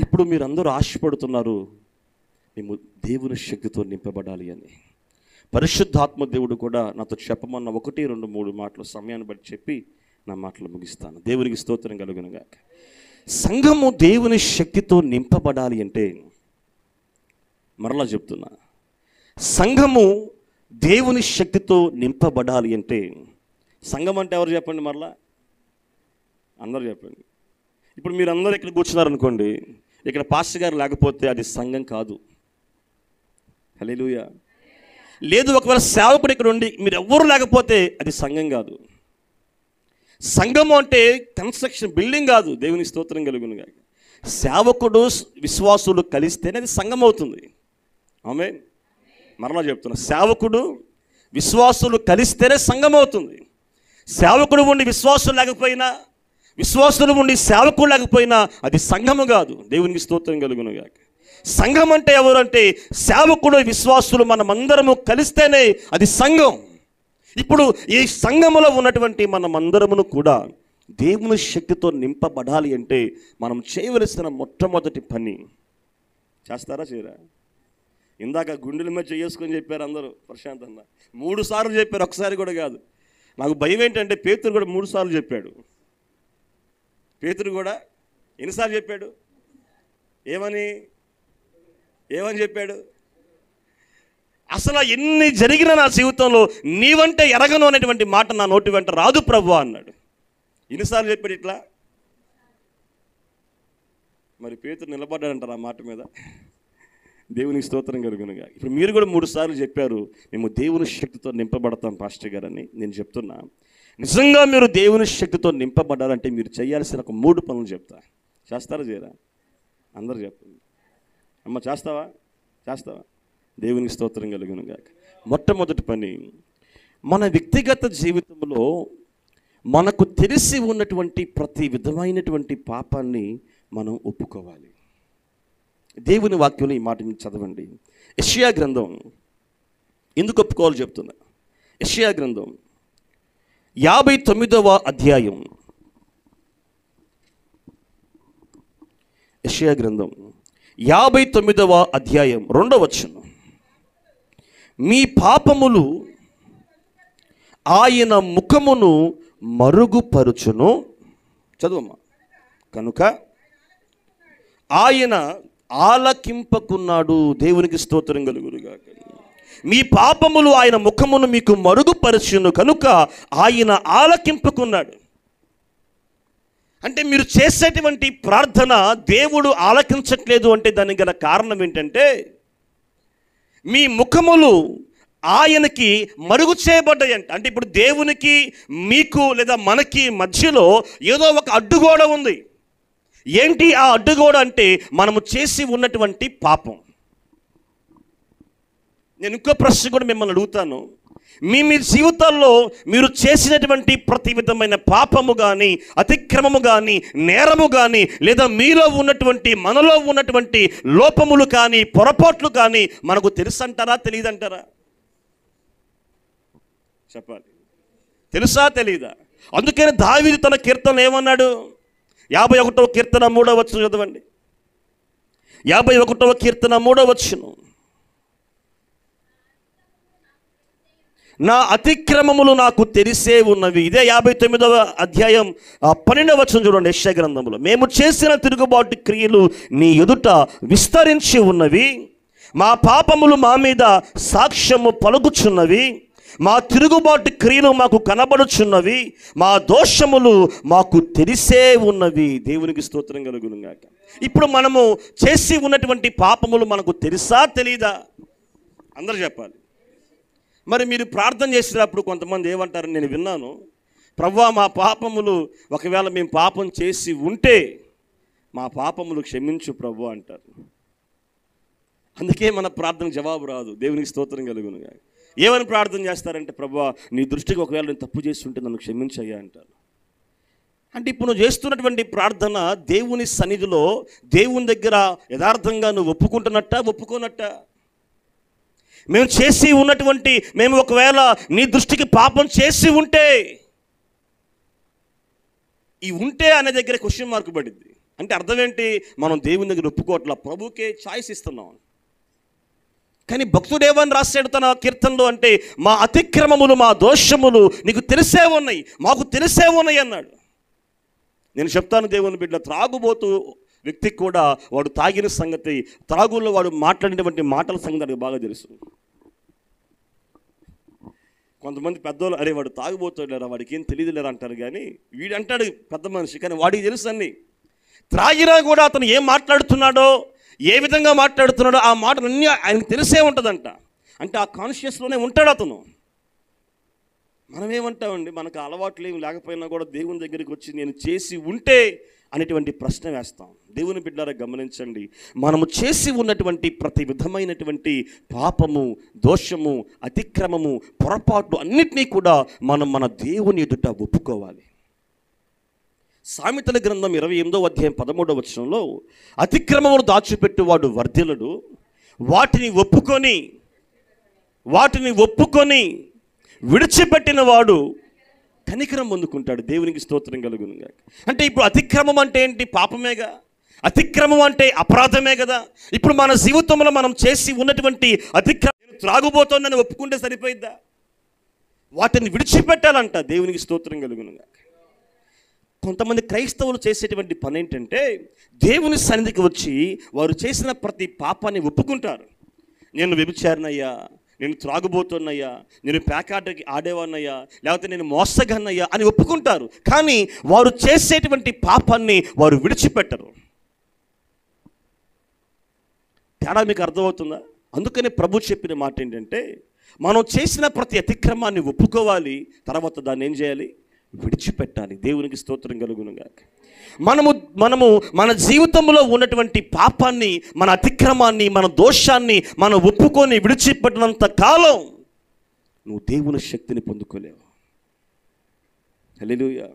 ఇప్పుడు మీరందరూ ఆశపడుతున్నారు, మేము దేవుని శక్తితో నింపబడాలి అని. పరిశుద్ధాత్మ దేవుడు కూడా నాతో చెప్పమన్న 1, 2, 3 మాటలు సమయాన్ని బట్టి చెప్పి నా మాటలు ముగిస్తాను. దేవునికి స్తోత్రం కలుగునుగా. సంఘము దేవుని శక్తితో నింపబడాలి అంటే, మరలా చెప్తున్నా, సంఘము దేవుని శక్తితో నింపబడాలి అంటే, సంఘం అంటే ఎవరు చెప్పండి? మరలా అందరూ చెప్పండి. ఇప్పుడు మీరు అందరూ ఇక్కడ కూర్చున్నారనుకోండి, ఇక్కడ పాస్టర్ గారు లేకపోతే అది సంఘం కాదు. హల్లెలూయా. లేదు, ఒకవేళ సేవకుడు ఇక్కడ ఉండి మీరు ఎవ్వరు లేకపోతే అది సంఘం కాదు. సంఘము అంటే కన్స్ట్రక్షన్, బిల్డింగ్ కాదు. దేవుని స్తోత్రం కలుగునుగా. సేవకుడు విశ్వాసులు కలిస్తేనే అది సంఘం అవుతుంది. ఆమేన్. మరలా చెప్తున్నా, సేవకుడు విశ్వాసులు కలిస్తేనే సంఘం అవుతుంది. సేవకుడు ఉండి విశ్వాసులు లేకపోయినా, విశ్వాసులు ఉండి సేవకుడు లేకపోయినా అది సంఘము కాదు. దేవునికి స్తోత్రం కలుగునుగా. సంఘం అంటే ఎవరంటే సేవకుడు విశ్వాసులు మనమందరము కలిస్తేనే అది సంఘం. ఇప్పుడు ఈ సంఘములో ఉన్నటువంటి మనమందరమును కూడా దేవుని శక్తితో నింపబడాలి అంటే మనం చేయవలసిన మొట్టమొదటి పని చేస్తారా చేయరా? ఇందాక గుండెల మీద చేసుకొని చెప్పారు అందరూ, ప్రశాంత్ అన్న 3 సార్లు చెప్పారు, ఒకసారి కూడా కాదు. నాకు భయం ఏంటంటే పేతురు కూడా 3 సార్లు చెప్పాడు. పేతురు కూడా ఎన్నిసార్లు చెప్పాడు? ఏమని చెప్పాడు? అసలు ఎన్ని జరిగినా నా జీవితంలో నీవంటే ఎరగను అనేటువంటి మాట నా నోటి వెంట రాదు ప్రభువా అన్నాడు. ఎన్నిసార్లు చెప్పాడు ఇట్లా? మరి పేతురు నిలబడ్డాడంటారు ఆ మాట మీద. దేవునికి స్తోత్రం కలుగునుగా. ఇప్పుడు మీరు కూడా 3 సార్లు చెప్పారు, మేము దేవుని శక్తితో నింపబడతాం పాస్టర్ గారు అని. నేను చెప్తున్నా, నిజంగా మీరు దేవుని శక్తితో నింపబడాలంటే మీరు చేయాల్సిన ఒక 3 పనులు చెప్తా. చేస్తారా చేయరా? అందరూ చెప్పండి. అమ్మ చేస్తావా? దేవునికి స్తోత్రం కలుగునుగా. మొట్టమొదటి పని, మన వ్యక్తిగత జీవితంలో మనకు తెలిసి ఉన్నటువంటి ప్రతి విధమైనటువంటి పాపాన్ని మనం ఒప్పుకోవాలి. దేవుని వాక్యంలో ఈ మాట మీరు చదవండి. యెషయా గ్రంథం ఎందుకు ఒప్పుకోవాలో చెప్తున్నా. యెషయా గ్రంథం 59వ అధ్యాయం. యెషయా గ్రంథం 59వ అధ్యాయం 2వ వచనం. మీ పాపములు ఆయన ముఖమును మరుగుపరుచును, చదువమ్మా, కనుక ఆయన ఆలకింపకున్నాడు. దేవునికి స్తోత్రం కలుగునుగాక. మీ పాపములు ఆయన ముఖమును మీకు మరుగుపరచును కనుక ఆయన ఆలకింపకున్నాడు. అంటే మీరు చేసేటువంటి ప్రార్థన దేవుడు ఆలకించట్లేదు అంటే దానికి గల కారణం ఏంటంటే మీ ముఖములు ఆయనకి మరుగు చేయబడ్డాయి అంట. అంటే ఇప్పుడు దేవునికి మీకు లేదా మనకి మధ్యలో ఏదో ఒక అడ్డుగోడ ఉంది. ఏంటి ఆ అడ్డుగోడ అంటే మనము చేసి ఉన్నటువంటి పాపం. నేను ఇంకో ప్రశ్న కూడా మిమ్మల్ని అడుగుతాను. మీ జీవితాల్లో మీరు చేసినటువంటి ప్రతి విధమైన పాపము కానీ, అతిక్రమము కానీ, నేరము కానీ, లేదా మీలో ఉన్నటువంటి మనలో ఉన్నటువంటి లోపములు కానీ, పొరపాట్లు కానీ మనకు తెలుసంటారా తెలియదంటారా? చెప్పాలి. తెలుసా తెలీదా? అందుకని దావీదు తన కీర్తన ఏమన్నాడు? 51వ కీర్తన 3వ వచనం చదవండి. 51వ కీర్తన 3వ వచనం. నా అతిక్రమములు నాకు తెలిసే ఉన్నవి. ఇదే 59వ అధ్యాయం 12వ వచనం చూడండి. యెషయా గ్రంథంలో, మేము చేసిన తిరుగుబాటు క్రియలు నీ ఎదుట విస్తరించి ఉన్నవి, మా పాపములు మా మీద సాక్ష్యము పలుకుచున్నవి, మా తిరుగుబాటు క్రియలు మాకు కనబడుచున్నవి, మా దోషములు మాకు తెలిసే ఉన్నవి. దేవునికి స్తోత్రం కలుగునుగాక. ఇప్పుడు మనము చేసి ఉన్నటువంటి పాపములు మనకు తెలుసా తెలీదా? అందరూ చెప్పాలి. మరి మీరు ప్రార్థన చేసినప్పుడు కొంతమంది ఏమంటారని నేను విన్నాను, ప్రభువా మా పాపములు, ఒకవేళ మేము పాపం చేసి ఉంటే మా పాపములు క్షమించు ప్రభు అంటారు. అందుకే మన ప్రార్థన జవాబు రాదు. దేవునికి స్తోత్రం కలుగునుగాక. ఏమని ప్రార్థన చేస్తారంటే, ప్రభువా నీ దృష్టికి ఒకవేళ నేను తప్పు చేసి ఉంటే నన్ను క్షమించయ్యా అంటారు. అంటే ఇప్పుడు నువ్వు చేస్తున్నటువంటి ప్రార్థన దేవుని సన్నిధిలో దేవుని దగ్గర యథార్థంగా నువ్వు ఒప్పుకుంటున్నట్ట ఒప్పుకోనట్ట? మేము ఒకవేళ నీ దృష్టికి పాపం చేసి ఉంటే, ఈ ఉంటే అనే దగ్గర క్వశ్చన్ మార్క్ పడింది. అంటే అర్థం ఏంటి? మనం దేవుని దగ్గర ఒప్పుకోవట్లా, ప్రభుకే ఛాయిస్ ఇస్తున్నాం. కానీ భక్తుడు ఏమని రాశాడు తన కీర్తనలో అంటే, మా అతిక్రమములు మా దోషములు నీకు తెలిసే ఉన్నాయి, మాకు తెలిసే ఉన్నాయి అన్నాడు. నేను చెప్తాను దేవుని బిడ్డ, త్రాగుబోతు వ్యక్తికి కూడా వాడు తాగిన సంగతి, త్రాగుల్లో వాడు మాట్లాడినటువంటి మాటల సంగతి నాకు బాగా తెలుసు. కొంతమంది పెద్దోళ్ళు, అరే వాడు తాగుబోతాడు, వాడికి ఏం తెలియదులేరా అంటారు. కానీ వీడు అంటాడు పెద్ద మనిషి, కానీ వాడికి తెలుసు అన్ని. త్రాగినా కూడా అతను ఏం మాట్లాడుతున్నాడో, ఏ విధంగా మాట్లాడుతున్నాడో ఆ మాటలన్నీ ఆయనకు తెలిసే ఉంటుందంట. అంటే ఆ కాన్షియస్లోనే ఉంటాడు అతను. మనం ఏమంటామండి, మనకు అలవాట్లు ఏమి లేకపోయినా కూడా దేవుని దగ్గరికి వచ్చి నేను చేసి ఉంటే అనేటువంటి ప్రశ్న వేస్తాం. దేవుని బిడ్డలారా గమనించండి, మనము చేసి ఉన్నటువంటి ప్రతి విధమైనటువంటి పాపము, దోషము, అతిక్రమము, పొరపాటు అన్నిటినీ కూడా మనం మన దేవుని ఎదుట ఒప్పుకోవాలి. సామెతల గ్రంథం 28వ అధ్యాయం 13వ వచనంలో, అతిక్రమమును దాచిపెట్టువాడు వర్ధిల్లుడు, వాటిని ఒప్పుకొని విడిచిపెట్టిన వాడు కనికరం పొందుకుంటాడు. దేవునికి స్తోత్రం కలుగును గాక. అంటే ఇప్పుడు అతిక్రమం అంటే ఏంటి? పాపమేగా. అతిక్రమం అంటే అపరాధమే కదా. ఇప్పుడు మన జీవితంలో మనం చేసి ఉన్నటువంటి అతిక్రమం, త్రాగుబోతోందని ఒప్పుకుంటే సరిపోయిద్దా? వాటిని విడిచిపెట్టాలంట. దేవునికి స్తోత్రం కలుగును గాక. కొంతమంది క్రైస్తవులు చేసేటువంటి పని ఏంటంటే, దేవుని సన్నిధికి వచ్చి వారు చేసిన ప్రతి పాపాన్ని ఒప్పుకుంటారు. నేను వ్యభిచారినయ్యా, నేను త్రాగుబోతున్నయ్యా, నేను పేకాటకి ఆడేవాన్నయ్యా, లేకపోతే నేను మోసగాన్నయ్యా అని ఒప్పుకుంటారు. కానీ వారు చేసేటువంటి పాపాన్ని వారు విడిచిపెట్టరు. తేడా మీకు అర్థమవుతుందా? అందుకని ప్రభు చెప్పిన మాట ఏంటంటే, మనం చేసిన ప్రతి అతిక్రమాన్ని ఒప్పుకోవాలి, తర్వాత దాన్ని ఏం చేయాలి? విడిచిపెట్టాలి. దేవునికి స్తోత్రం కలుగును గాక. మనము మన జీవితంలో ఉన్నటువంటి పాపాన్ని, మన అతిక్రమాన్ని, మన దోషాన్ని మనం ఒప్పుకొని విడిచిపెట్టినంత కాలం నువ్వు దేవుని శక్తిని పొందుకోలేవు. హల్లెలూయా.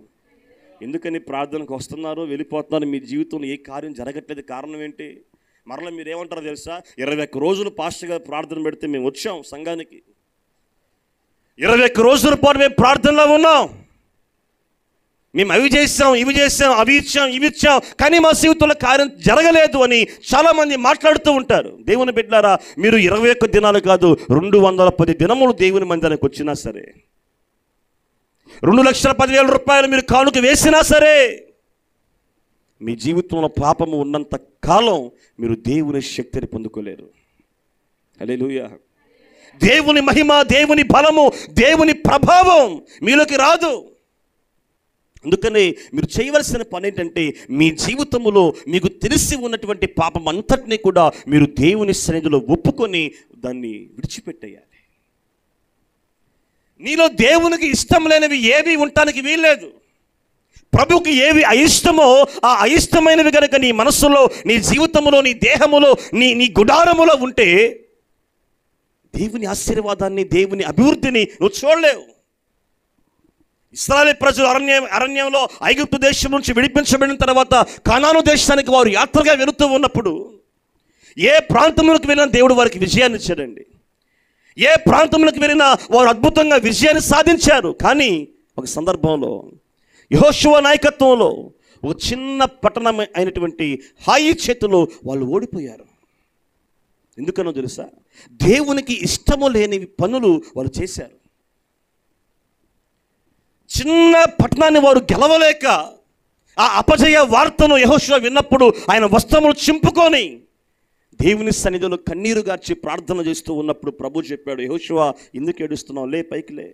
ఎందుకని ప్రార్థనకు వస్తున్నారో వెళ్ళిపోతున్నారు, మీ జీవితంలో ఏ కార్యం జరగట్లేదు? కారణం ఏంటి? మరలా మీరు ఏమంటారో తెలుసా? 21 రోజులు పాస్టర్ గారు ప్రార్థన పెడితే మేము వచ్చాం సంఘానికి, 21 రోజుల పాటు మేము ప్రార్థనలో ఉన్నాం, మేము అవి చేసాం, ఇవి చేసాం, అవి ఇచ్చాం, ఇవి ఇచ్చాం, కానీ మా జీవితంలో కార్యం జరగలేదు అని చాలామంది మాట్లాడుతూ ఉంటారు. దేవుని బిడ్డలారా, మీరు 21 దినాలు కాదు, 210 దినములు దేవుని మందిరానికి వచ్చినా సరే, 2,10,000 రూపాయలు మీరు కానుక వేసినా సరే, మీ జీవితంలో పాపము ఉన్నంత కాలం మీరు దేవుని శక్తిని పొందుకోలేరు. హల్లెలూయా. దేవుని మహిమ, దేవుని బలము, దేవుని ప్రభావం మీలోకి రాదు. అందుకని మీరు చేయవలసిన పని ఏంటంటే, మీ జీవితంలో మీకు తెలిసి ఉన్నటువంటి పాపం అంతటినీ కూడా మీరు దేవుని సన్నిధిలో ఒప్పుకొని దాన్ని విడిచిపెట్టేయాలి. నీలో దేవునికి ఇష్టం లేనివి ఏవి ఉండటానికి వీల్లేదు. ప్రభువుకి ఏవి అయిష్టమో ఆ అయిష్టమైనవి కనుక నీ మనస్సులో, నీ జీవితంలో, నీ దేహములో, నీ గుడారములో ఉంటే దేవుని ఆశీర్వాదాన్ని, దేవుని అభివృద్ధిని నువ్వు చూడలేవు. ఇశ్రాయేలు ప్రజలు అరణ్యంలో ఐగుప్తు దేశం నుంచి విడిపించబడిన తర్వాత కానాను దేశానికి వారు యాత్రగా వెళుతూ ఉన్నప్పుడు ఏ ప్రాంతంలోకి వెళ్ళినా దేవుడు వారికి విజయాన్ని ఇచ్చాడండి. ఏ ప్రాంతంలోకి వెళ్ళినా వారు అద్భుతంగా విజయాన్ని సాధించారు. కానీ ఒక సందర్భంలో యెహోషువ నాయకత్వంలో ఒక చిన్న పట్టణం అయినటువంటి హాయి చేతిలో వాళ్ళు ఓడిపోయారు. ఎందుకనో తెలుసా? దేవునికి ఇష్టము లేని పనులు వాళ్ళు చేశారు. చిన్న పట్టణాన్ని వారు గెలవలేక ఆ అపజయ వార్తను యెహోషువ విన్నప్పుడు ఆయన వస్త్రములు చింపుకొని దేవుని సన్నిధిలో కన్నీరు గార్చి ప్రార్థన చేస్తూ ఉన్నప్పుడు ప్రభు చెప్పాడు, యెహోషువ ఎందుకు ఏడుస్తున్నావు? లే, పైకి లే,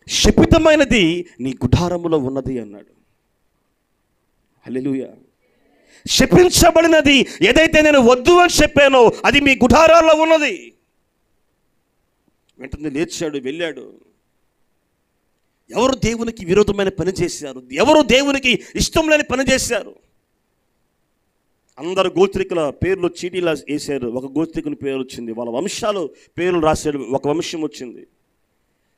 శపితమైనది నీ గుడారములో ఉన్నది అన్నాడు. హల్లెలూయా. శపించబడినది ఏదైతే నేను వద్దు అని చెప్పానో అది మీ గుడారాల్లో ఉన్నది. వెంటనే లేచాడు, వెళ్ళాడు. ఎవరు దేవునికి విరోధమైన పని చేశారు? ఎవరు దేవునికి ఇష్టం లేని పని చేశారు? అందరు గోత్రికుల పేర్లు చీటీలా వేశారు. ఒక గోత్రికుని పేరు వచ్చింది, వాళ్ళ వంశాలు పేర్లు రాశాడు, ఒక వంశం వచ్చింది.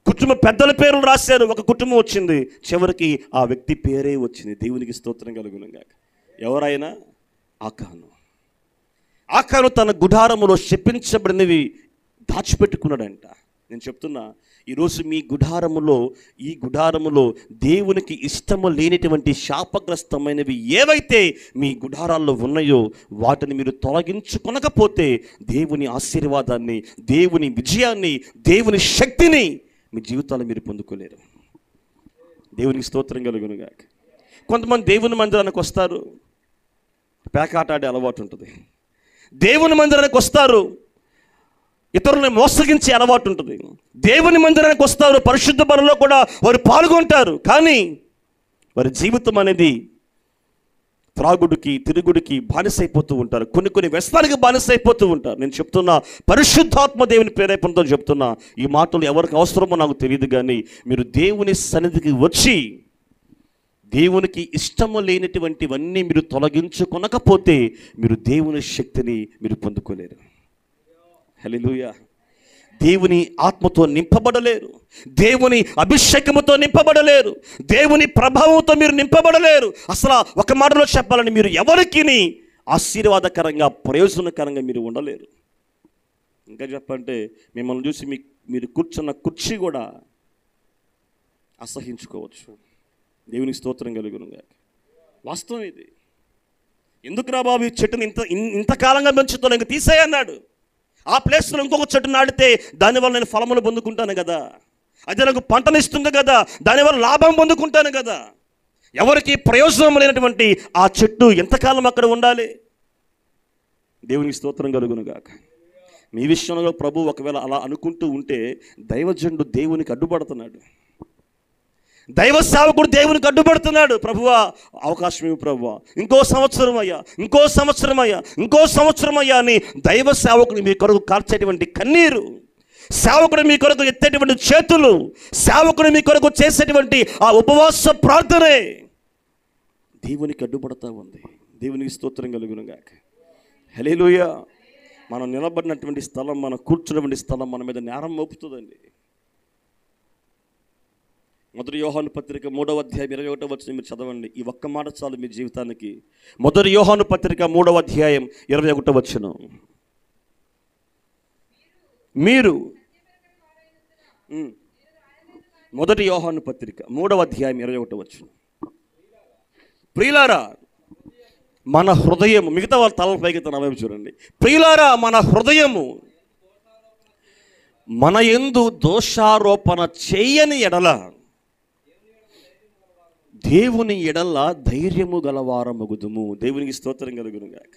కుటుంబ పెద్దల పేర్లు రాశారు, ఒక కుటుంబం వచ్చింది. చివరికి ఆ వ్యక్తి పేరే వచ్చింది. దేవునికి స్తోత్రం కలుగును గాక. ఎవరైనా ఆకాను తన గుడారములో శపించబడినవి దాచిపెట్టుకున్నాడంట. నేను చెప్తున్నా, ఈరోజు మీ గుడారములో, ఈ గుడారములో దేవునికి ఇష్టము లేనిటువంటి శాపగ్రస్తమైనవి ఏవైతే మీ గుడారాల్లో ఉన్నాయో వాటిని మీరు తొలగించుకొనకపోతే దేవుని ఆశీర్వాదాన్ని, దేవుని విజయాన్ని, దేవుని శక్తిని మీ జీవితాలు మీరు పొందుకోలేరు. దేవునికి స్తోత్రం కలుగును గాక. కొంతమంది దేవుని మందిరానికి వస్తారు, పేకాట ఆడే అలవాటు ఉంటుంది. దేవుని మందిరానికి వస్తారు, ఇతరులను మోసగించే అలవాటు ఉంటుంది. దేవుని మందిరానికి వస్తారు, పరిశుద్ధ బలిలో కూడా వారు పాల్గొంటారు. కానీ వారి జీవితం అనేది త్రాగుడికి, తిరుగుడికి బానిసైపోతూ ఉంటారు. కొన్ని వ్యసనానికి బానిసైపోతూ ఉంటారు. నేను చెప్తున్నా, పరిశుద్ధాత్మ దేవుని ప్రేరేపణతో చెప్తున్నా, ఈ మాటలు ఎవరికి అవసరమో నాకు తెలియదు, కానీ మీరు దేవుని సన్నిధికి వచ్చి దేవునికి ఇష్టము లేనటువంటివన్నీ మీరు తొలగించుకొనకపోతే మీరు దేవుని శక్తిని మీరు పొందుకోలేరు. హల్లెలూయా. దేవుని ఆత్మతో నింపబడలేరు, దేవుని అభిషేకముతో నింపబడలేరు, దేవుని ప్రభావంతో మీరు నింపబడలేరు. అసలు ఒక మాటలో చెప్పాలని మీరు ఎవరికి ఆశీర్వాదకరంగా, ప్రయోజనకరంగా మీరు ఉండలేరు. ఇంకా చెప్పంటే, మిమ్మల్ని చూసి మీ మీరు కూర్చున్న కుర్చీ కూడా అసహించుకోవచ్చు. దేవునికి స్తోత్రం కలుగునుగా. వాస్తవం ఇది. ఎందుకురా బాబు ఈ చెట్టుని ఇంతకాలంగా పెంచుతాను, ఇంక తీసేయన్నాడు. ఆ ప్లేస్లో ఇంకొక చెట్టు నాటితే దానివల్ల నేను ఫలములు పొందుకుంటాను కదా, అదే నాకు పంటనిస్తుంది కదా, దానివల్ల లాభం పొందుకుంటాను కదా. ఎవరికి ప్రయోజనం లేనటువంటి ఆ చెట్టు ఎంతకాలం అక్కడ ఉండాలి? దేవునికి స్తోత్రం కలుగునుగాక. మీ విషయంలో ప్రభు ఒకవేళ అలా అనుకుంటూ ఉంటే దైవజనుడు దేవునికి అడ్డుపడుతున్నాడు, దైవ సేవకుడు దేవునికి అడ్డుపడుతున్నాడు. ప్రభువా అవకాశం ఇవ్వు ప్రభువా, ఇంకో సంవత్సరం అయ్యా, ఇంకో సంవత్సరం అయ్యా, ఇంకో సంవత్సరం అయ్యా అని దైవ సేవకుని మీ కొరకు కార్చేటువంటి కన్నీరు, సేవకుడు మీ కొరకు ఎత్తేటువంటి చేతులు, సేవకుడు మీ కొరకు చేసేటువంటి ఆ ఉపవాస ప్రార్థనే దేవునికి అడ్డుపడుతూ ఉంది. దేవునికి స్తోత్రం కలుగునుగాక. హల్లెలూయా. మనం నిలబడినటువంటి స్థలం, మనం కూర్చున్నటువంటి స్థలం మన మీద నేరం మోపుతుందండి. మొదటి యోహాను పత్రిక 3వ అధ్యాయం 21వ వచనం మీరు చదవండి. ఈ ఒక్క మాట చాలు మీ జీవితానికి. మొదటి యోహాను పత్రిక 3వ అధ్యాయం 21వ వచనం. మీరు మొదటి యోహాను పత్రిక 3వ అధ్యాయం 21వ వచనం. ప్రియులారా మన హృదయము, మిగతా వాళ్ళ తల పైకి తన వైపు చూడండి. ప్రియులారా మన హృదయము మన యందు దోషారోపణ చేయని ఎడల దేవుని ఎడల ధైర్యము గలవారమగుదుము. దేవునికి స్తోత్రం కలుగునుగాక.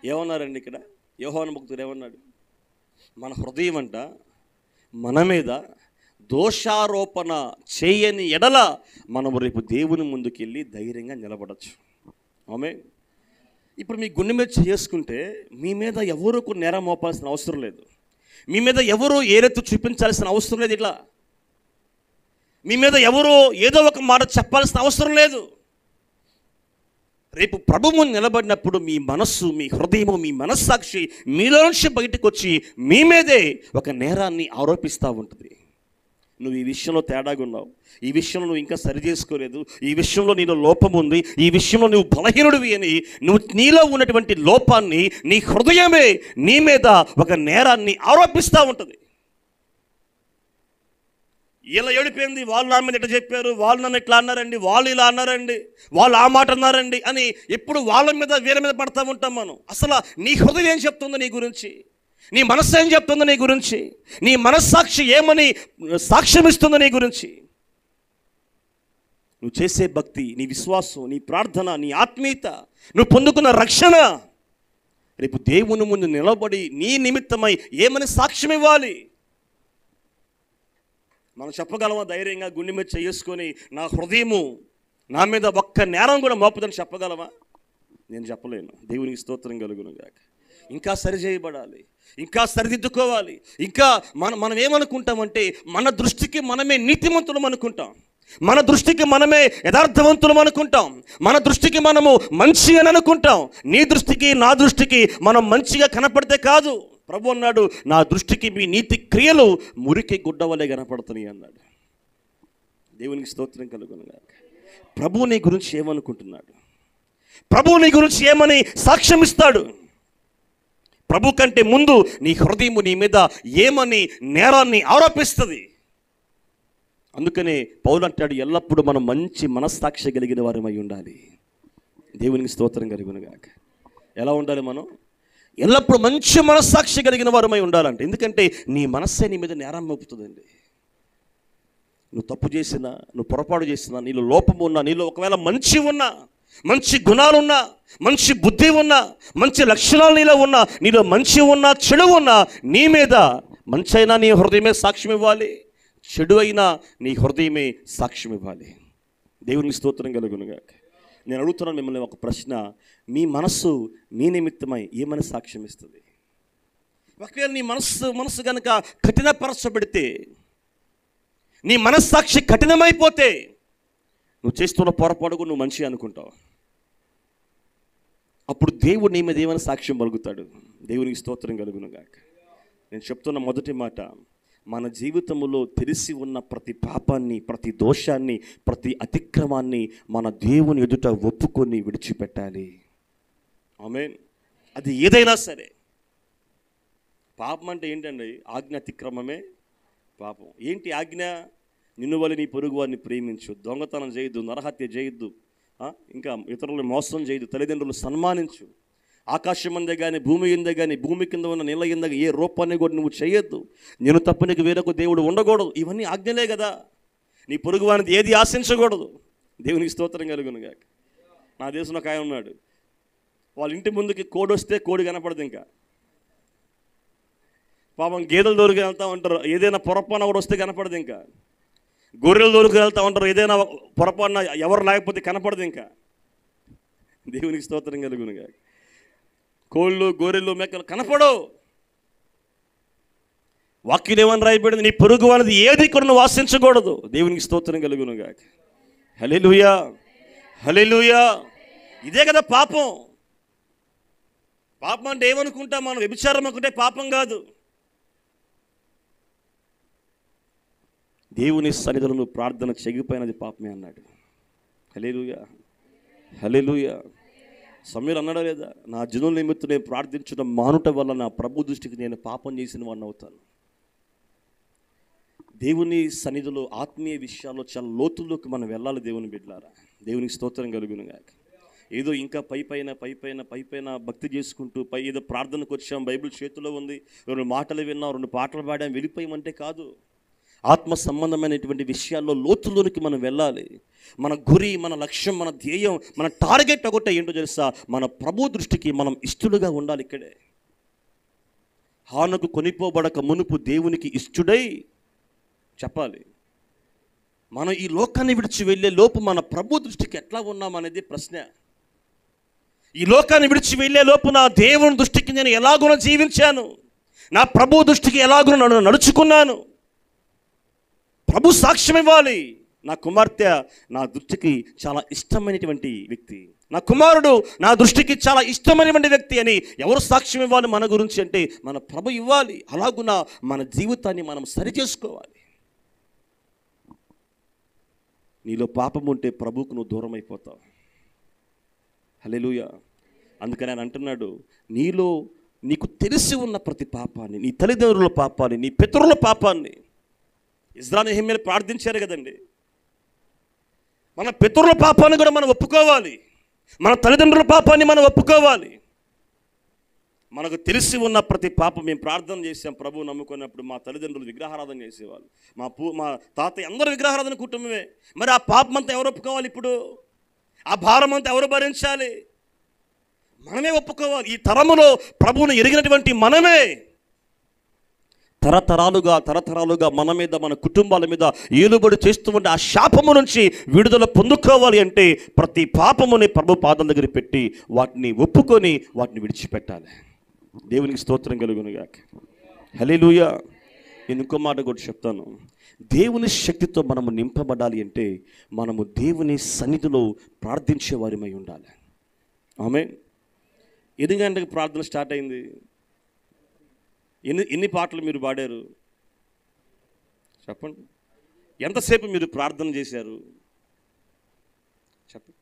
ఏమన్నారండి ఇక్కడ యోహాను భక్తుడు? ఏమన్నాడు? మన హృదయం అంట మన మీద దోషారోపణ చేయని ఎడల మనము రేపు దేవుని ముందుకెళ్ళి ధైర్యంగా నిలబడచ్చు. ఆమేన్. ఇప్పుడు మీ గుండె మీద చేసుకుంటే మీ మీద ఎవరు కొన్ని నేరం మోపాల్సిన అవసరం లేదు, మీ మీద ఎవరు ఏరెత్తు చూపించాల్సిన అవసరం లేదు, ఇట్లా మీ మీద ఎవరో ఏదో ఒక మాట చెప్పాల్సిన అవసరం లేదు. రేపు ప్రభువు నిలబడినప్పుడు మీ మనస్సు, మీ హృదయము, మీ మనస్సాక్షి మీలో నుంచి బయటకు వచ్చి మీ మీదే ఒక నేరాన్ని ఆరోపిస్తూ ఉంటుంది. నువ్వు ఈ విషయంలో తేడాగా ఉన్నావు, ఈ విషయంలో నువ్వు ఇంకా సరి చేసుకోలేదు, ఈ విషయంలో నీలో లోపం ఉంది, ఈ విషయంలో నువ్వు బలహీనుడివి అని నువ్వు నీలో ఉన్నటువంటి లోపాన్ని నీ హృదయమే నీ మీద ఒక నేరాన్ని ఆరోపిస్తూ ఉంటుంది. ఇలా ఏడిపోయింది, వాళ్ళు నా మీద ఇట్లా చెప్పారు, వాళ్ళు నన్ను ఇట్లా అన్నారండి, వాళ్ళు ఇలా అన్నారండి, వాళ్ళు ఆ మాట అన్నారండి అని ఎప్పుడు వాళ్ళ మీద వీళ్ళ మీద పడతా ఉంటాం మనం. అసలు నీ హృదయం ఏం చెప్తుందో నీ గురించి, నీ మనస్సు ఏం చెప్తుందో నీ గురించి, నీ మనస్సాక్షి ఏమని సాక్ష్యం ఇస్తుందో నీ గురించి. నువ్వు చేసే భక్తి, నీ విశ్వాసం, నీ ప్రార్థన, నీ ఆత్మీయత, నువ్వు పొందుకున్న రక్షణ రేపు దేవుని ముందు నిలబడి నీ నిమిత్తమై ఏమని సాక్ష్యం ఇవ్వాలి? మనం చెప్పగలమా ధైర్యంగా గుండె మీద చేసుకొని నా హృదయము నా మీద ఒక్క నేరం కూడా మోపదని చెప్పగలమా? నేను చెప్పలేను. దేవునికి స్తోత్రం కలుగునుగాక. ఇంకా సరిచేయబడాలి, ఇంకా సరిదిద్దుకోవాలి. ఇంకా మనం ఏమనుకుంటామంటే మన దృష్టికి మనమే నీతిమంతులం అనుకుంటాం, మన దృష్టికి మనమే యథార్థవంతులం అనుకుంటాం, మన దృష్టికి మనము మంచి అని అనుకుంటాం. నీ దృష్టికి నా దృష్టికి మనం మంచిగా కనపడితే కాదు. ప్రభు అన్నాడు, నా దృష్టికి మీ నీతి క్రియలు మురికి గుడ్డ వలె కనపడుతున్నాయి అన్నాడు. దేవునికి స్తోత్రం కలుగునుగాక. ప్రభు నీ గురించి ఏమనుకుంటున్నాడు? ప్రభు నీ గురించి ఏమని సాక్ష్యం ఇస్తాడు? ప్రభు కంటే ముందు నీ హృదయము నీ మీద ఏమని నేరాన్ని ఆరోపిస్తుంది. అందుకనే పౌలు అంటాడు, ఎల్లప్పుడూ మనం మంచి మనస్సాక్షి కలిగిన వారమై ఉండాలి. దేవునికి స్తోత్రం కలుగునుగాక. ఎలా ఉండాలి మనం? ఎల్లప్పుడూ మంచి మనస్సాక్షి కలిగిన వారమై ఉండాలంటే, ఎందుకంటే నీ మనస్సే నీ మీద నేరం మోపుతుందండి. నువ్వు తప్పు చేసినా, నువ్వు పొరపాటు చేసినా, నీలో లోపం ఉన్నా, నీలో ఒకవేళ మంచి ఉన్నా, మంచి గుణాలున్నా, మంచి బుద్ధి ఉన్నా, మంచి లక్షణాలు నీలో ఉన్నా, నీలో మంచి ఉన్నా చెడు ఉన్నా, నీ మీద మంచి అయినా నీ హృదయమే సాక్ష్యం ఇవ్వాలి, చెడు అయినా నీ హృదయమే సాక్ష్యం ఇవ్వాలి. దేవునికి స్తోత్రం కలుగునుగాక. నేను అడుగుతున్నాను మిమ్మల్ని ఒక ప్రశ్న, మీ మనస్సు మీ నిమిత్తమై ఏమని సాక్ష్యం ఇస్తుంది? ఒకవేళ నీ మనస్సు కనుక కఠినపరచబడితే, నీ మనస్సాక్షి కఠినమైపోతే నువ్వు చేస్తున్న పొరపాటుకు నువ్వు మంచి అనుకుంటావు. అప్పుడు దేవుడు నీ మీద ఏమైనా సాక్ష్యం పలుకుతాడు. దేవునికి స్తోత్రం కలుగునుగాక. నేను చెప్తున్న మొదటి మాట, మన జీవితంలో తెలిసి ఉన్న ప్రతి పాపాన్ని, ప్రతి దోషాన్ని, ప్రతి అతిక్రమాన్ని మన దేవుని ఎదుట ఒప్పుకొని విడిచిపెట్టాలి. ఆమేన్. అది ఏదైనా సరే. పాపం అంటే ఏంటండి? ఆజ్ఞ అతిక్రమమే పాపం. ఏంటి ఆజ్ఞ? నిన్ను వలె నీ పొరుగు వారిని ప్రేమించు, దొంగతనం చేయొద్దు, నరహత్య చేయొద్దు, ఇంకా ఇతరులను మోసం చేయొద్దు, తల్లిదండ్రులు సన్మానించు, ఆకాశం అందే కానీ భూమి ఎందే కానీ భూమి కింద ఉన్న నీళ్ళ కింద ఏ రూపాన్ని కూడా నువ్వు చేయొద్దు, నేను తప్ప నీకు వేరొక దేవుడు ఉండకూడదు. ఇవన్నీ ఆజ్ఞలే కదా. నీ పొరుగు వారిని ఏది ఆశించకూడదు. దేవునికి స్తోత్రం కలుగును గాక. నా దేశంలో ఒక ఆయన ఉన్నాడు, వాళ్ళ ఇంటి ముందుకి కోడి వస్తే కోడి కనపడదు. ఇంకా పాపం గేదెల దొరికి వెళ్తూ ఉంటారు, ఏదైనా పొరపాటున కూడా వస్తే కనపడదు. ఇంకా గొర్రెల దొరికి వెళ్తూ ఉంటారు, ఏదైనా పొరపాటున ఎవరు లేకపోతే కనపడదు. ఇంకా దేవునికి స్తోత్రం కలుగును గాక. కోళ్ళు, గొర్రెలు, మేకలు కనపడవు. వాక్యం ఏమని రాయబడింది? నీ పొరుగు అనేది ఏది కూడా నువ్వు ఆశించకూడదు. దేవునికి స్తోత్రం కలుగును గాక. హల్లెలూయా, హల్లెలూయా. ఇదే కదా పాపం. పాపం అంటే ఏమనుకుంటాం మనం? వ్యభిచారం అనుకుంటే పాపం కాదు. దేవుని సన్నిధిలో నువ్వు ప్రార్థన చెగిపోయినది పాపమే అన్నాడు. హల్లెలూయా, హల్లెలూయా. సమీర్ అన్నాడా లేదా? నా జనుల నిమిత్తం నేను ప్రార్థించడం మానుట వల్ల నా ప్రభు దృష్టికి నేను పాపం చేసిన వాడిని అవుతాను. దేవుని సన్నిధిలో ఆత్మీయ విషయాల్లో చాలా లోతుల్లోకి మనం వెళ్ళాలి. దేవుని బిడ్డలారా, దేవునికి స్తోత్రం కలుగును గాక. ఏదో ఇంకా పైపైన భక్తి చేసుకుంటూ ఏదో ప్రార్థనకు వచ్చాం, బైబిల్ చేతిలో ఉంది, 2 మాటలు విన్నాం, 2 పాటలు పాడాం, వెళ్ళిపోయామంటే కాదు. ఆత్మ సంబంధమైనటువంటి విషయాల్లో లోతుల్లోనికి మనం వెళ్ళాలి. మన గురి, మన లక్ష్యం, మన ధ్యేయం, మన టార్గెట్ ఒకటే ఏంటో తెలుసా? మన ప్రభు దృష్టికి మనం ఇష్టలుగా ఉండాలి. ఇక్కడే హానుకు కొనిపోబడక మునుపు దేవునికి ఇష్టడై చెప్పాలి. మనం ఈ లోకాన్ని విడిచి వెళ్ళే లోపు మన ప్రభు దృష్టికి ఎట్లా ఉన్నామనేది ప్రశ్న. ఈ లోకాన్ని విడిచి వెళ్ళే లోపు నా దేవుని దృష్టికి నేను ఎలాగున జీవించాను, నా ప్రభు దృష్టికి ఎలాగున నన్ను నడుచుకున్నాను. ప్రభు సాక్ష్యం ఇవ్వాలి. నా కుమార్తె నా దృష్టికి చాలా ఇష్టమైనటువంటి వ్యక్తి, నా కుమారుడు నా దృష్టికి చాలా ఇష్టమైనటువంటి వ్యక్తి అని ఎవరు సాక్ష్యం ఇవ్వాలి మన గురించి అంటే మన ప్రభు ఇవ్వాలి. అలాగున మన జీవితాన్ని మనం సరిచేసుకోవాలి. నీలో పాపం ఉంటే ప్రభువుకు నువ్వు దూరం అయిపోతావు. హల్లెలూయా. అందుకని ఆయన అంటున్నాడు, నీకు తెలిసి ఉన్న ప్రతి పాపాన్ని, నీ తల్లిదండ్రుల పాపాన్ని, నీ పితరుల పాపాన్ని, ఇజ్రా నెహెమ్యాలు ప్రార్థించారు కదండి. మన పితరుల పాపాన్ని కూడా మనం ఒప్పుకోవాలి, మన తల్లిదండ్రుల పాపాన్ని మనం ఒప్పుకోవాలి. మనకు తెలిసి ఉన్న ప్రతి పాపం మేము ప్రార్థన చేసాం. ప్రభువు నమ్ముకున్నప్పుడు మా తల్లిదండ్రులు విగ్రహారాధన చేసేవాళ్ళు, మా తాతయ్య అందరూ విగ్రహారాధన కుటుంబమే. మరి ఆ పాపం అంతా ఎవరు ఒప్పుకోవాలి? ఇప్పుడు ఆ భారం అంతా ఎవరు భరించాలి? మనమే ఒప్పుకోవాలి. ఈ తరములో ప్రభువును ఎరిగినటువంటి మనమే తరతరాలుగా మన మీద, మన కుటుంబాల మీద ఏలుబడి చేస్తూ ఉంటే ఆ శాపము నుంచి విడుదల పొందుకోవాలి అంటే ప్రతి పాపముని ప్రభు పాదాల దగ్గర పెట్టి వాటిని ఒప్పుకొని వాటిని విడిచిపెట్టాలి. దేవునికి స్తోత్రం కలుగును గాక. హల్లెలూయా. నేను ఇంకో మాట కూడా చెప్తాను. దేవుని శక్తితో మనము నింపబడాలి అంటే మనము దేవుని సన్నిధిలో ప్రార్థించే వారిమై ఉండాలి. ఆమేన్. 8 గంటలకు ప్రార్థన స్టార్ట్ అయింది. ఎన్ని పాటలు మీరు పాడారు చెప్పండి? ఎంతసేపు మీరు ప్రార్థన చేశారు చెప్పండి?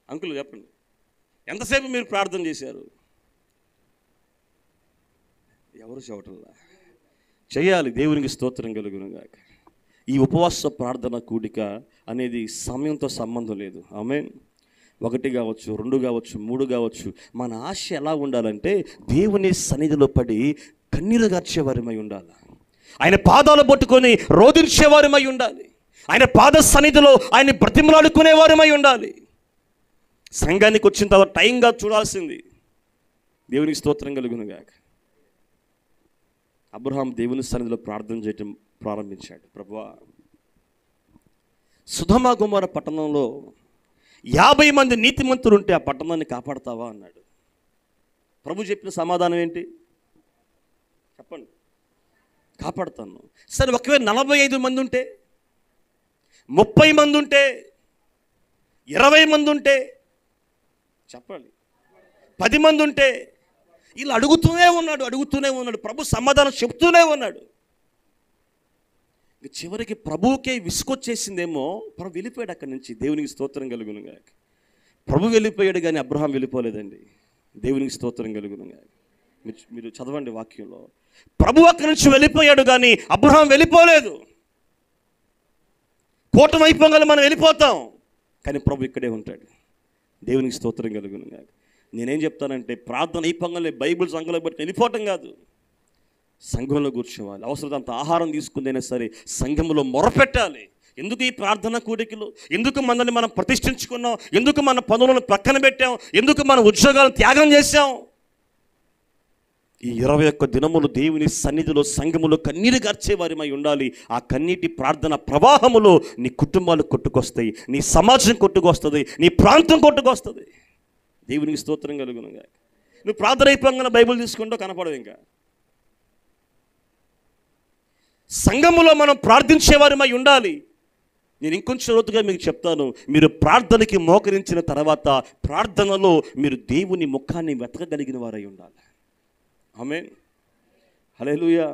అంకుల్ చెప్పండి, ఎంతసేపు మీరు ప్రార్థన చేశారు? ఎవరు చెప్పటంలా? చేయాలి. దేవునికి స్తోత్రం కలుగును గాక. ఈ ఉపవాస ప్రార్థన కూడిక అనేది సమయంతో సంబంధం లేదు. ఆమేన్. 1 కావచ్చు, 2 కావచ్చు, 3 కావచ్చు. మన ఆశ ఎలా ఉండాలంటే దేవుని సన్నిధిలో పడి కన్నీరు గార్చేవారిమై ఉండాలి. ఆయన పాదాలు పట్టుకొని రోదించేవారిమై ఉండాలి. ఆయన పాద సన్నిధిలో ఆయన బ్రతిమలాడుకునేవారిమై ఉండాలి. సంఘానికి వచ్చిన తర్వాత టైంగా చూడాల్సింది. దేవునికి స్తోత్రం కలుగును గాక. అబ్రహాం దేవుని సన్నిధిలో ప్రార్థన చేయటం ప్రారంభించాడు. ప్రభువా, సొదొమ గొమొర్ర పట్టణంలో 50 మంది నీతిమంతులు ఉంటే ఆ పట్టణాన్ని కాపాడతావా అన్నాడు. ప్రభు చెప్పిన సమాధానం ఏంటి చెప్పండి? కాపాడుతాను. సరే, ఒకవేళ 45 మంది ఉంటే, 30 మంది ఉంటే, 20 మంది ఉంటే చెప్పండి, 10 మంది ఉంటే, ఇలా అడుగుతూనే ఉన్నాడు. ప్రభు సమాధానం చెప్తూనే ఉన్నాడు. చివరికి ప్రభువుకే విసుకొచ్చేసిందేమో, ప్రభు వెళ్ళిపోయాడు అక్కడి నుంచి. దేవునికి స్తోత్రం కలుగును గాక. ప్రభు వెళ్ళిపోయాడు కానీ అబ్రహాం వెళ్ళిపోలేదండి. దేవునికి స్తోత్రం కలుగును గాక. మీరు చదవండి వాక్యంలో. ప్రభు అక్కడి నుంచి వెళ్ళిపోయాడు, కానీ అబ్రహాం వెళ్ళిపోలేదు. కూటమి అయిపోగానే మనం వెళ్ళిపోతాం, కానీ ప్రభు ఇక్కడే ఉంటాడు. దేవునికి స్తోత్రం కలుగును గాక. నేనేం చెప్తానంటే, ప్రార్థన అయిపోగానే బైబిల్ సంఘంలో బట్టి వెళ్ళిపోవటం కాదు, సంఘంలో కూర్చోవాలి. అవసరమంత ఆహారం తీసుకుందైనా సరే సంఘంలో మొరపెట్టాలి. ఎందుకు ఈ ప్రార్థన కూడికలు? ఎందుకు మనల్ని మనం ప్రతిష్ఠించుకున్నాం? ఎందుకు మన పనులను పక్కన పెట్టాం? ఎందుకు మన ఉద్యోగాలను త్యాగం చేశాం? ఈ 21 దినములు దేవుని సన్నిధిలో సంఘములో కన్నీరు గార్చేవారిమై ఉండాలి. ఆ కన్నీటి ప్రార్థన ప్రవాహములో నీ కుటుంబాలు కొట్టుకొస్తాయి, నీ సమాజం కొట్టుకొస్తుంది, నీ ప్రాంతం కొట్టుకొస్తుంది. దేవునికి స్తోత్రం కలుగునుగా. నువ్వు ప్రార్థన అయిపోగానే బైబిల్ తీసుకుంటూ కనపడవు. ఇంకా సంఘములో మనం ప్రార్థించేవారిమై ఉండాలి. నేను ఇంకొంచెం లోతుగా మీకు చెప్తాను. మీరు ప్రార్థనకి మోకరించిన తర్వాత ప్రార్థనలో మీరు దేవుని ముఖాన్ని వెతకగలిగిన వారై ఉండాలి. ఆమేన్, హల్లెలూయా.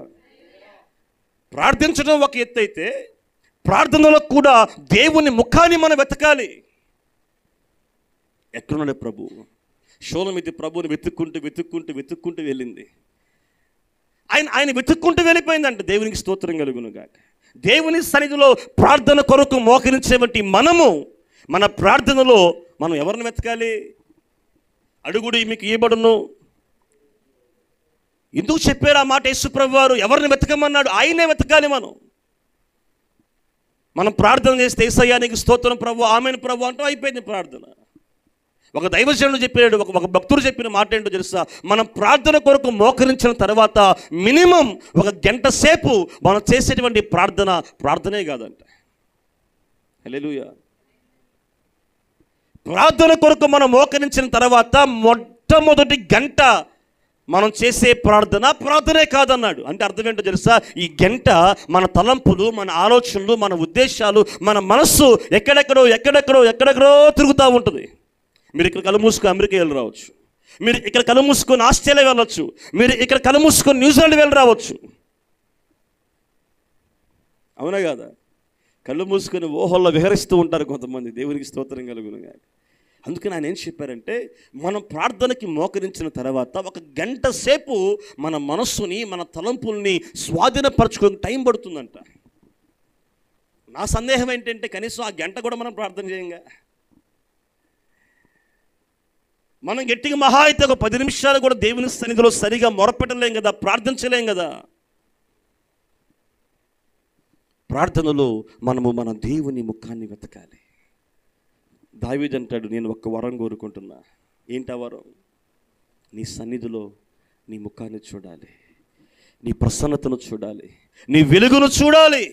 ప్రార్థించడం ఒక ఎత్తు అయితే, ప్రార్థనలో కూడా దేవుని ముఖాన్ని మనం వెతకాలి. ఎక్కడున్నాడు ప్రభు? షూలమితి ప్రభువుని వెతుక్కుంటూ వెతుక్కుంటూ వెతుక్కుంటూ వెళ్ళింది. ఆయన వెతుక్కుంటూ వెళ్ళిపోయిందంట. దేవునికి స్తోత్రం కలుగును గాక. దేవుని సన్నిధిలో ప్రార్థన కొరకు మోకరించేవంటి మనము మన ప్రార్థనలో మనం ఎవరిని వెతకాలి? అడుగుడి మీకు ఇవ్వబడును. ఎందుకు చెప్పారు ఆ మాట యేసు ప్రభు వారు? ఎవరిని వెతకమన్నాడు? ఆయనే వెతకాలి. మనం ప్రార్థన చేస్తే యేసయ్యా నీకు స్తోత్రం ప్రభు, ఆమేన్ ప్రభు అంటూ అయిపోయింది ప్రార్థన. ఒక దైవజనుడు చెప్పాడు, ఒక భక్తుడు చెప్పిన మాట ఏంటో తెలుసా? మనం ప్రార్థన కొరకు మోకరించిన తర్వాత మినిమం 1 గంట సేపు మనం చేసేటువంటి ప్రార్థనే కాదంట. హల్లెలూయా. ప్రార్థన కొరకు మనం మోకరించిన తర్వాత మొట్టమొదటి గంట మనం చేసే ప్రార్థనే కాదన్నాడు. అంటే అర్థం ఏంటో తెలుసా? ఈ గంట మన తలంపులు, మన ఆలోచనలు, మన ఉద్దేశాలు, మన మనస్సు ఎక్కడెక్కడో తిరుగుతూ ఉంటుంది. మీరు ఇక్కడ కళ్ళు మూసుకొని అమెరికా వెళ్ళి రావచ్చు, మీరు ఇక్కడ కళ్ళు మూసుకొని ఆస్ట్రేలియా వెళ్ళవచ్చు, మీరు ఇక్కడ కళ్ళు మూసుకొని న్యూజిలాండ్ వెళ్ళి రావచ్చు. అవునా కాదా? కళ్ళు మూసుకొని ఊహల్లో విహరిస్తూ ఉంటారు కొంతమంది. దేవునికి స్తోత్రం కలుగును గాక. అందుకని ఆయన ఏం చెప్పారంటే, మనం ప్రార్థనకి మోకరించిన తర్వాత 1 గంట సేపు మన మనస్సుని, మన తలంపుల్ని స్వాధీనపరచుకోవడానికి టైం పడుతుందంట. నా సందేహం ఏంటంటే, కనీసం ఆ గంట కూడా మనం ప్రార్థన చేయంగా. మనం గట్టిగా మహా అయితే ఒక 10 నిమిషాలు కూడా దేవుని సన్నిధిలో సరిగా మొరపెట్టలేం కదా, ప్రార్థించలేం కదా. ప్రార్థనలో మనము మన దేవుని ముఖాన్ని వెతకాలి. దావీదు అంటాడు, నేను ఒక వరం కోరుకుంటున్నా. ఏంటా వరం? నీ సన్నిధిలో నీ ముఖాన్ని చూడాలి, నీ ప్రసన్నతను చూడాలి, నీ వెలుగును చూడాలి.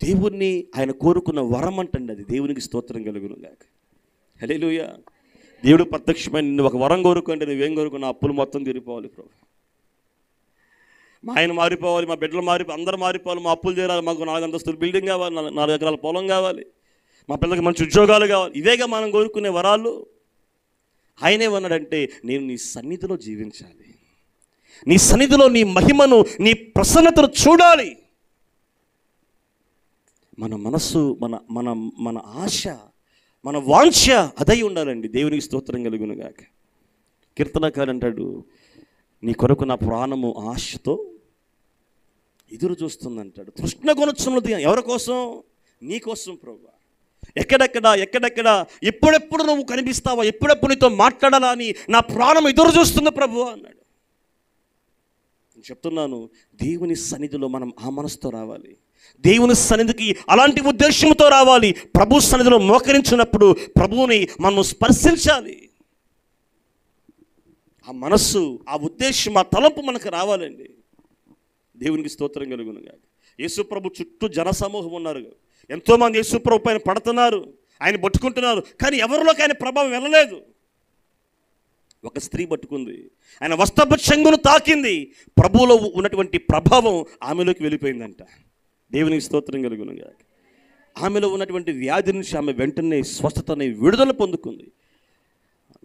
దేవుణ్ణి ఆయన కోరుకున్న వరం అంటండి అది. దేవునికి స్తోత్రం కలుగును గాక. హల్లెలూయా. దేవుడు ప్రత్యక్షమైన నిన్ను ఒక వరం కోరుకుంటే నువ్వేం కోరుకున్నా? అప్పులు మొత్తం తీరిపోవాలి ప్రభు, మా ఆయన మారిపోవాలి, మా బిడ్డలు అందరూ మారిపోవాలి, మా అప్పులు తీరాలి, మాకు 4 అంతస్తుల బిల్డింగ్ కావాలి, 4 ఎకరాల పొలం కావాలి, మా పిల్లలకి మంచి ఉద్యోగాలు కావాలి. ఇవేగా మనం కోరుకునే వరాలు. ఆయనే అన్నాడంటే, నేను నీ సన్నిధిలో జీవించాలి, నీ సన్నిధిలో నీ మహిమను, నీ ప్రసన్నతను చూడాలి. మన మనస్సు, మన ఆశ, మన వాంఛ అదై ఉండాలండి. దేవునికి స్తోత్రం కలుగును గాక. కీర్తనకారుడు అంటాడు, నీ కొరకు నా ప్రాణము ఆశతో ఎదురు చూస్తుందంటాడు. తృష్ణ కొనొచ్చున్నది ఎవరి కోసం? నీ కోసం ప్రభువా. ఎక్కడెక్కడ ఎప్పుడెప్పుడు నువ్వు కనిపిస్తావా, ఎప్పుడెప్పుడు నీతో మాట్లాడాలా అని నా ప్రాణం ఎదురు చూస్తుంది ప్రభువా అన్నాడు. నేను చెప్తున్నాను, దేవుని సన్నిధిలో మనం ఆ మనసుతో రావాలి. దేవుని సన్నిధికి అలాంటి ఉద్దేశంతో రావాలి. ప్రభు సన్నిధిలో మోకరించినప్పుడు ప్రభువుని మనం స్పర్శించాలి. ఆ మనస్సు, ఆ ఉద్దేశం, ఆ తలంపు మనకు రావాలండి. దేవునికి స్తోత్రం కలుగును గాక. యేసు ప్రభు చుట్టూ జనసమూహం ఉన్నారు, ఎంతోమంది యేసు ప్రభు పైన పడుతున్నారు, ఆయన పట్టుకుంటున్నారు, కానీ ఎవరిలోకి ఆయన ప్రభావం వెళ్ళలేదు. ఒక స్త్రీ పట్టుకుంది, ఆయన వస్త్రపు చెంగును తాకింది, ప్రభువులో ఉన్నటువంటి ప్రభావం ఆమెలోకి వెళ్ళిపోయిందంట. దేవునికి స్తోత్రం కలుగును గాక. ఆమెలో ఉన్నటువంటి వ్యాధి నుంచి ఆమె వెంటనే స్వస్థతని, విడుదల పొందుకుంది.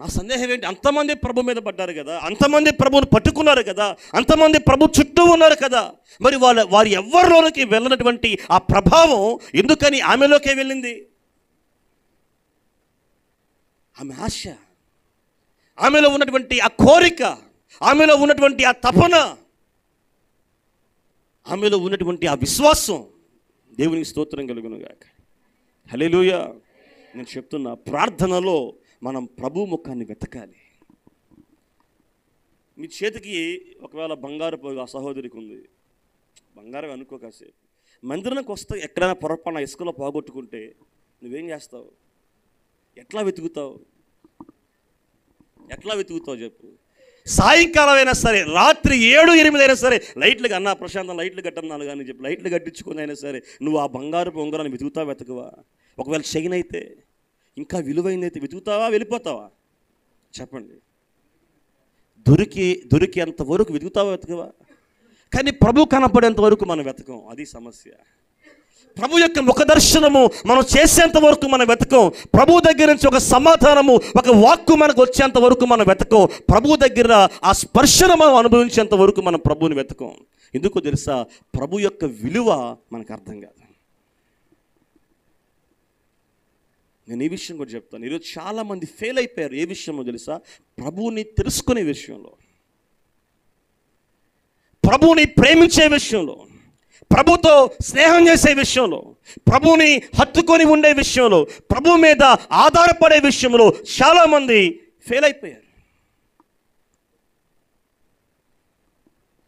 నా సందేహం ఏంటి? అంతమంది ప్రభు మీద పడ్డారు కదా, అంతమంది ప్రభువును పట్టుకున్నారు కదా, అంతమంది ప్రభు చుట్టూ ఉన్నారు కదా, మరి వారి ఎవరిలోనికి వెళ్ళినటువంటి ఆ ప్రభావం ఎందుకని ఆమెలోకే వెళ్ళింది? ఆమె ఆశ, ఆమెలో ఉన్నటువంటి ఆ కోరిక, ఆమెలో ఉన్నటువంటి ఆ తపన ఆమెలో ఉన్నటువంటి ఆ విశ్వాసం దేవునికి స్తోత్రం కలుగును గాక. హల్లెలూయా. నేను చెప్తున్నా, ప్రార్థనలో మనం ప్రభు ముఖాన్ని వెతకాలి. మీ చేతికి ఒకవేళ బంగారు ఆ సహోదరికి ఉంది, బంగారం అనుకో, కాసేపు మందిరానికి వస్తే ఎక్కడైనా పొరపాటున ఇసుకలో పోగొట్టుకుంటే నువ్వేం చేస్తావు? ఎట్లా వెతుకుతావు చెప్పు? సాయంకాలం అయినా సరే, రాత్రి 7-8 అయినా సరే, లైట్లు అన్నా ప్రశాంతం లైట్లు కట్టన్నాను కానీ చెప్పి లైట్లు కట్టించుకొని అయినా సరే నువ్వు ఆ బంగారు ఉంగరాన్ని వెతకవా? ఒకవేళ చైన్ అయితే, ఇంకా విలువైందైతే వెతుకుతావా, వెళ్ళిపోతావా? చెప్పండి. దొరికేంత వరకు వెతకవా? కానీ ప్రభు కనపడేంత వరకు మనం వెతకం. అది సమస్య. ప్రభు యొక్క ముఖ దర్శనము మనం చేసేంత వరకు మనం వెతకం. ప్రభు దగ్గర నుంచి ఒక సమాధానము, ఒక వాక్కు మనకు వచ్చేంత వరకు మనం వెతకం. ప్రభు దగ్గర ఆ స్పర్శను మనం అనుభవించేంత వరకు మనం ప్రభువుని వెతకం. ఎందుకో తెలుసా? ప్రభు యొక్క విలువ మనకు అర్థం కాదు. నేను ఈ విషయం కూడా చెప్తాను. ఈరోజు చాలామంది ఫెయిల్ అయిపోయారు. ఏ విషయంలో తెలుసా? ప్రభువుని తెలుసుకునే విషయంలో, ప్రభువుని ప్రేమించే విషయంలో, ప్రభుతో స్నేహం చేసే విషయంలో, ప్రభువుని హత్తుకొని ఉండే విషయంలో, ప్రభు మీద ఆధారపడే విషయంలో చాలామంది ఫెయిల్ అయిపోయారు.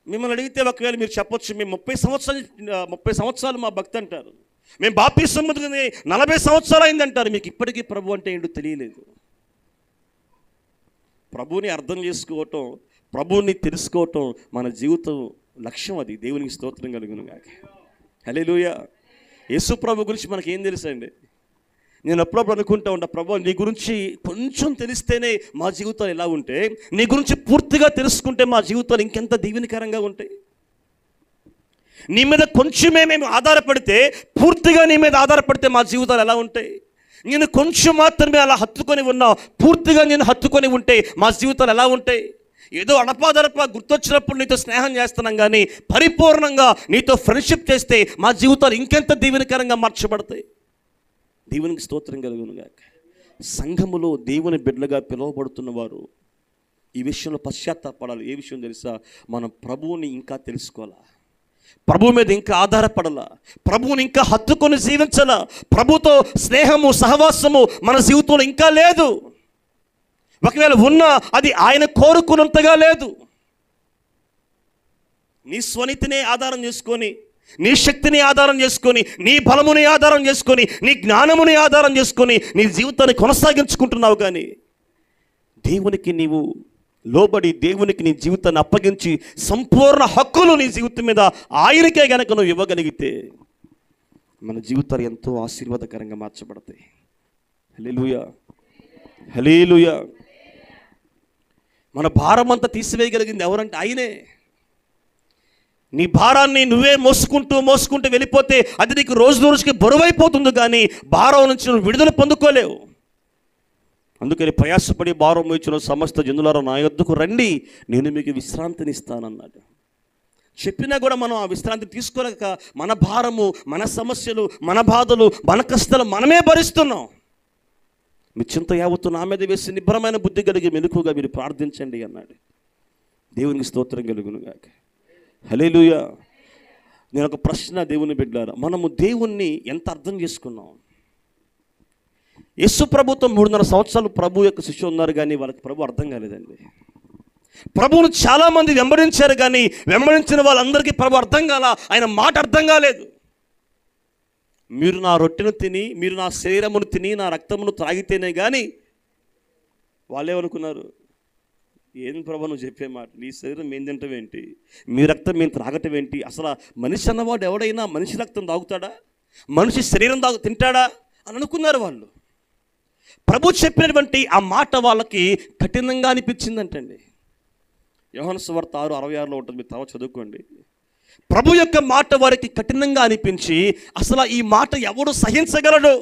మిమ్మల్ని అడిగితే ఒకవేళ మీరు చెప్పొచ్చు, మేము 30 సంవత్సరాలు మా భక్తి అంటారు, మేము బాప్తిసం పొందుకుని 40 సంవత్సరాలు అయిందంటారు. మీకు ఇప్పటికీ ప్రభు అంటే ఏంటో తెలియలేదు. ప్రభువుని అర్థం చేసుకోవటం, ప్రభువుని తెలుసుకోవటం మన జీవితం లక్ష్యం. అది దేవునికి స్తోత్రం కలుగును గాక. హల్లెలూయా. యేసు ప్రభు గురించి మనకి ఏం తెలుసండి? నేను అప్పుడప్పుడు అనుకుంటా ఉంటా, ప్రభు నీ గురించి కొంచెం తెలిస్తేనే మా జీవితాలు ఎలా ఉంటే, నీ గురించి పూర్తిగా తెలుసుకుంటే మా జీవితాలు ఇంకెంత దీవెనకరంగా ఉంటాయి. నీ మీద కొంచెమే మేము ఆధారపడితే, పూర్తిగా నీ మీద ఆధారపడితే మా జీవితాలు ఎలా ఉంటాయి? నేను కొంచెం మాత్రమే అలా హత్తుకొని ఉన్నావు, పూర్తిగా నేను హత్తుకొని ఉంటే మా జీవితాలు ఎలా ఉంటాయి? ఏదో అడపాదడపా గుర్తొచ్చినప్పుడు నీతో స్నేహం చేస్తున్నాం కానీ పరిపూర్ణంగా నీతో ఫ్రెండ్షిప్ చేస్తే మా జీవితాలు ఇంకెంత దీవెనకరంగా మార్చబడతాయి. దేవునికి స్తోత్రం కలుగును గాక. సంఘములో దేవుని బిడ్డలుగా పిలువబడుతున్న వారు ఈ విషయంలో పశ్చాత్తాపడాలి. ఏ విషయం తెలుసా? మనం ప్రభువుని ఇంకా తెలుసుకోవాలా, ప్రభు మీద ఇంకా ఆధారపడాలా, ప్రభువుని ఇంకా హత్తుకొని జీవించాలా. ప్రభుతో స్నేహము, సహవాసము మన జీవితంలో ఇంకా లేదు. ఒకవేళ ఉన్నా అది ఆయన కోరుకున్నంతగా లేదు. నీ స్వనీతిని ఆధారం చేసుకొని, నీ శక్తిని ఆధారం చేసుకొని, నీ బలముని ఆధారం చేసుకొని, నీ జ్ఞానముని ఆధారం చేసుకొని నీ జీవితాన్ని కొనసాగించుకుంటున్నావు. కానీ దేవునికి నీవు లోబడి, దేవునికి నీ జీవితాన్ని అప్పగించి సంపూర్ణ హక్కులు నీ జీవితం మీద ఆయనకే గనక నువ్వు ఇవ్వగలిగితే మన జీవితాలు ఎంతో ఆశీర్వాదకరంగా మార్చబడతాయి. హల్లెలూయా, హల్లెలూయా. మన భారం అంతా తీసివేయగలిగింది ఎవరంటే ఆయనే. నీ భారాన్ని నువ్వే మోసుకుంటూ వెళ్ళిపోతే అది నీకు రోజు రోజుకి బరువైపోతుంది, కానీ భారం నుంచి నువ్వు విడుదల పొందుకోలేవు. అందుకని ప్రయాసపడి భారం మోయించిన సమస్త జనులారా నా యొద్దకు రండి, నేను మీకు విశ్రాంతినిస్తానన్నాడు. చెప్పినా కూడా మనం ఆ విశ్రాంతి తీసుకోలేక మన భారము, మన సమస్యలు, మన బాధలు, మన కష్టాలు మనమే భరిస్తున్నాం. మీ చింత యావత్తు నా మీద వేసి నిబ్బరమైన బుద్ధి కలిగి మెలకుగా మీరు ప్రార్థించండి అన్నాడు. దేవునికి స్తోత్రం కలుగును గాక. హల్లెలూయా. నేను ఒక ప్రశ్న దేవుని బిడ్డలారా, మనము దేవుణ్ణి ఎంత అర్థం చేసుకున్నాం? యేసు ప్రభుతో 3.5 సంవత్సరాలు ప్రభు యొక్క శిష్యులు ఉన్నారు, కానీ వాళ్ళకి ప్రభు అర్థం కాలేదండి. ప్రభువును చాలామంది వెంబడించారు, కానీ వెంబడించిన వాళ్ళందరికీ ప్రభు అర్థం కాల, ఆయన మాట అర్థం కాలేదు. మీరు నా రొట్టెను తిని, మీరు నా శరీరమును తిని, నా రక్తమును త్రాగితేనే కానీ వాళ్ళేమనుకున్నారు? ఏం ప్రభు నువ్వు చెప్పే మాట, నీ శరీరం మేము తింటం ఏంటి, మీ రక్తం మేము త్రాగటం ఏంటి? అసలు మనిషి అన్నవాడు ఎవడైనా మనిషి రక్తం తాగుతాడా, మనిషి శరీరం తింటాడా అని అనుకున్నారు వాళ్ళు. ప్రభు చెప్పినటువంటి ఆ మాట వాళ్ళకి కఠినంగా అనిపించిందంటండి. యోహాను సువార్త 6:66 ఉంటుంది, మీరు తర్వాత చదువుకోండి. ప్రభు యొక్క మాట వారికి కఠినంగా అనిపించి, అసలు ఈ మాట ఎవడు సహించగలడు,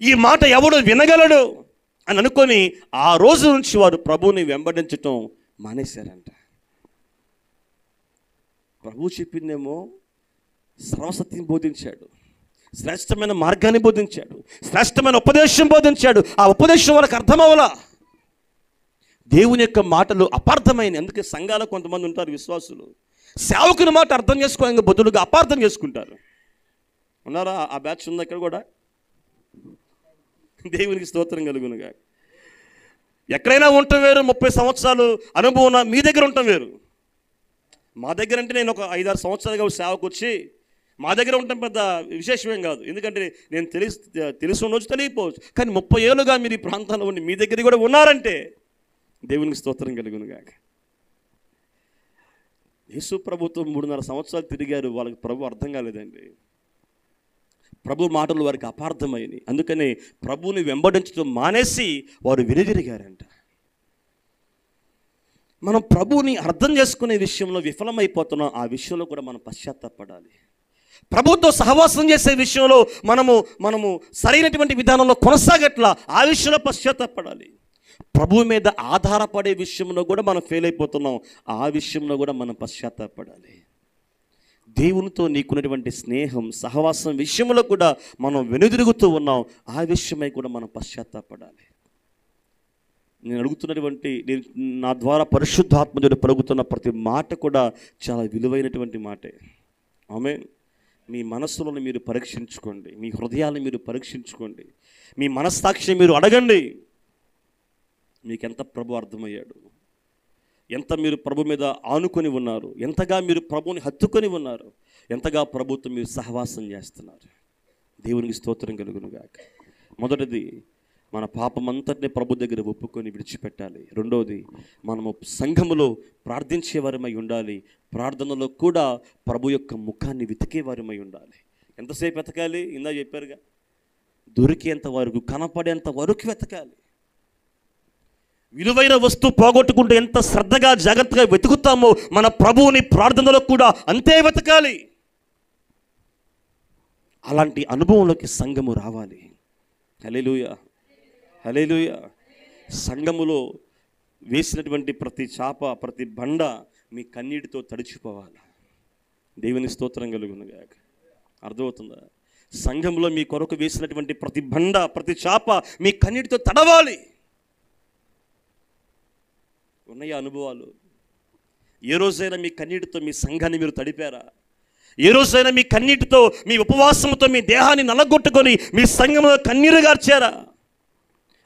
ఈ మాట ఎవడు వినగలడు అని అనుకొని ఆ రోజు నుంచి వారు ప్రభువుని వెంబడించటం మానేశారంట. ప్రభు చెప్పిందేమో సర్వసత్యం బోధించాడు, శ్రేష్టమైన మార్గాన్ని బోధించాడు, శ్రేష్టమైన ఉపదేశం బోధించాడు. ఆ ఉపదేశం వాళ్ళకి అర్థమవలా. దేవుని యొక్క మాటలు అపార్థమైన. అందుకే సంఘాలు కొంతమంది ఉంటారు విశ్వాసులు, సేవకుని మాట అర్థం చేసుకోవడానికి బదులుగా అపార్థం చేసుకుంటారు. ఉన్నారా? ఆ బ్యాచ్ ఉంది ఇక్కడ కూడా. దేవునికి స్తోత్రం కలుగునుగా. ఎక్కడైనా ఉండటం వేరు, 30 సంవత్సరాలు అనుభవం మీ దగ్గర ఉండటం వేరు. మా దగ్గర అంటే నేను ఒక 5-6 సంవత్సరాలుగా సేవకు వచ్చి మా దగ్గర ఉండటం పెద్ద విశేషమేం కాదు. ఎందుకంటే నేను తెలిసి ఉండవచ్చు, తెలియకపోవచ్చు. కానీ 30 ఏళ్ళుగా మీరు ఈ ప్రాంతంలో ఉండి మీ దగ్గర కూడా ఉన్నారంటే దేవునికి స్తోత్రం కలుగునుగా. యేసు ప్రభుత్వం 3.5 సంవత్సరాలు తిరిగారు. వాళ్ళకి ప్రభు అర్థం కాలేదండి. ప్రభు మాటలు వారికి అపార్థమైనవి. అందుకని ప్రభువుని వెంబడించడం మానేసి వారు వెనుదిరిగారంట. మనం ప్రభువుని అర్థం చేసుకునే విషయంలో విఫలమైపోతున్నాం. ఆ విషయంలో కూడా మనం పశ్చాత్తాపడాలి. ప్రభుతో సహవాసం చేసే విషయంలో మనము సరైనటువంటి విధానంలో కొనసాగట్లా, ఆ విషయంలో పశ్చాత్తాపడాలి. ప్రభువు మీద ఆధారపడే విషయంలో కూడా మనం ఫెయిల్ అయిపోతున్నాం, ఆ విషయంలో కూడా మనం పశ్చాత్తాపడాలి. దేవునితో నీకున్నటువంటి స్నేహం, సహవాసం విషయంలో కూడా మనం వెనుదిరుగుతూ ఉన్నాం, ఆ విషయమై కూడా మనం పశ్చాత్తాపడాలి. నేను అడుగుతున్నటువంటి, నా ద్వారా పరిశుద్ధాత్మజుడు పలుకుతున్న ప్రతి మాట కూడా చాలా విలువైనటువంటి మాటే. ఆమేన్. మీ మనస్సులను మీరు పరీక్షించుకోండి, మీ హృదయాలను మీరు పరీక్షించుకోండి, మీ మనస్సాక్షి మీరు అడగండి. మీకెంత ప్రభు అర్థమయ్యాడు, ఎంత మీరు ప్రభు మీద ఆనుకొని ఉన్నారు, ఎంతగా మీరు ప్రభుని హత్తుకొని ఉన్నారు, ఎంతగా ప్రభుత్వం మీరు సహవాసం చేస్తున్నారు. దేవునికి స్తోత్రం కలుగునుగాక. మొదటిది, మన పాపమంతటిని ప్రభు దగ్గర ఒప్పుకొని విడిచిపెట్టాలి. రెండవది, మనము సంఘములో ప్రార్థించేవారమై ఉండాలి. ప్రార్థనలో కూడా ప్రభు యొక్క ముఖాన్ని వెతికేవారమై ఉండాలి. ఎంతసేపు వెతకాలి? ఇందా చెప్పారుగా, దొరికేంత వరకు, కనపడేంత వరకు వెతకాలి. విలువైన వస్తువు పోగొట్టుకుంటూ ఎంత శ్రద్ధగా జాగ్రత్తగా వెతుకుతామో మన ప్రభువుని ప్రార్థనలో కూడా అంతే వెతకాలి. అలాంటి అనుభవంలోకి సంఘము రావాలి. హల్లెలూయా, హల్లెలూయా. సంఘములో వేసినటువంటి ప్రతి చాప, ప్రతి బండ మీ కన్నీటితో తడిచిపోవాలి. దేవుని స్తోత్రం కలుగునుగాక. అర్థమవుతుందా? సంఘంలో మీ కొరకు వేసినటువంటి ప్రతి బండ, ప్రతి చాప మీ కన్నీటితో తడవాలి. ఉన్నాయా అనుభవాలు? ఏ రోజైనా మీ కన్నీటితో మీ సంఘాన్ని మీరు తడిపారా? ఏ రోజైనా మీ కన్నీటితో, మీ ఉపవాసంతో మీ దేహాన్ని నలగొట్టుకొని మీ సంఘంలో కన్నీరు గార్చారా?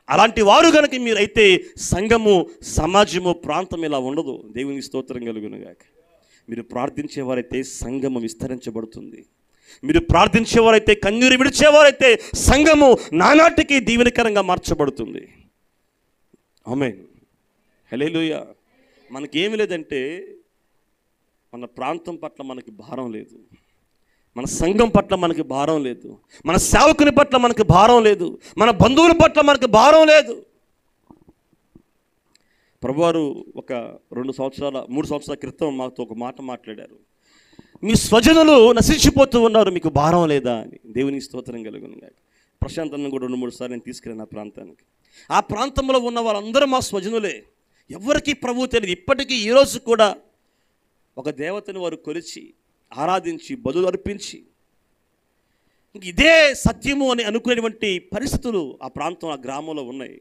అలాంటి వారు కనుక మీరైతే సంఘము, సమాజము, ప్రాంతం ఇలా ఉండదు. దేవుని స్తోత్రం కలుగునుగాక. మీరు ప్రార్థించేవారైతే సంఘము విస్తరించబడుతుంది. మీరు ప్రార్థించేవారైతే, కన్నీరు విడిచేవారైతే సంఘము నానాటికి దీవెనకరంగా మార్చబడుతుంది. ఆమేన్. హల్లెలూయా. మనకేమి లేదంటే, మన ప్రాంతం పట్ల మనకి భారం లేదు, మన సంఘం పట్ల మనకి భారం లేదు, మన సేవకుని పట్ల మనకి భారం లేదు, మన బంధువుల పట్ల మనకి భారం లేదు. ప్రభువారు ఒక 3 సంవత్సరాల క్రితం మాతో ఒక మాట మాట్లాడారు. మీ స్వజనులు నశించిపోతూ ఉన్నారు, మీకు భారం లేదా అని. దేవునికి స్తోత్రం కలుగునుగాక. ప్రశాంతను కూడా 2-3 సార్లు నేను తీసుకెళ్ళాను ఆ ప్రాంతానికి. ఆ ప్రాంతంలో ఉన్న వాళ్ళందరూ మా స్వజనులే. ఎవరికి ప్రభువు తెలియదు. ఇప్పటికీ ఈరోజు కూడా ఒక దేవతను వారు కొలిచి, ఆరాధించి, బలులు అర్పించి, ఇదే సత్యము అని అనుకునేటువంటి పరిస్థితులు ఆ ప్రాంతం, ఆ గ్రామంలో ఉన్నాయి.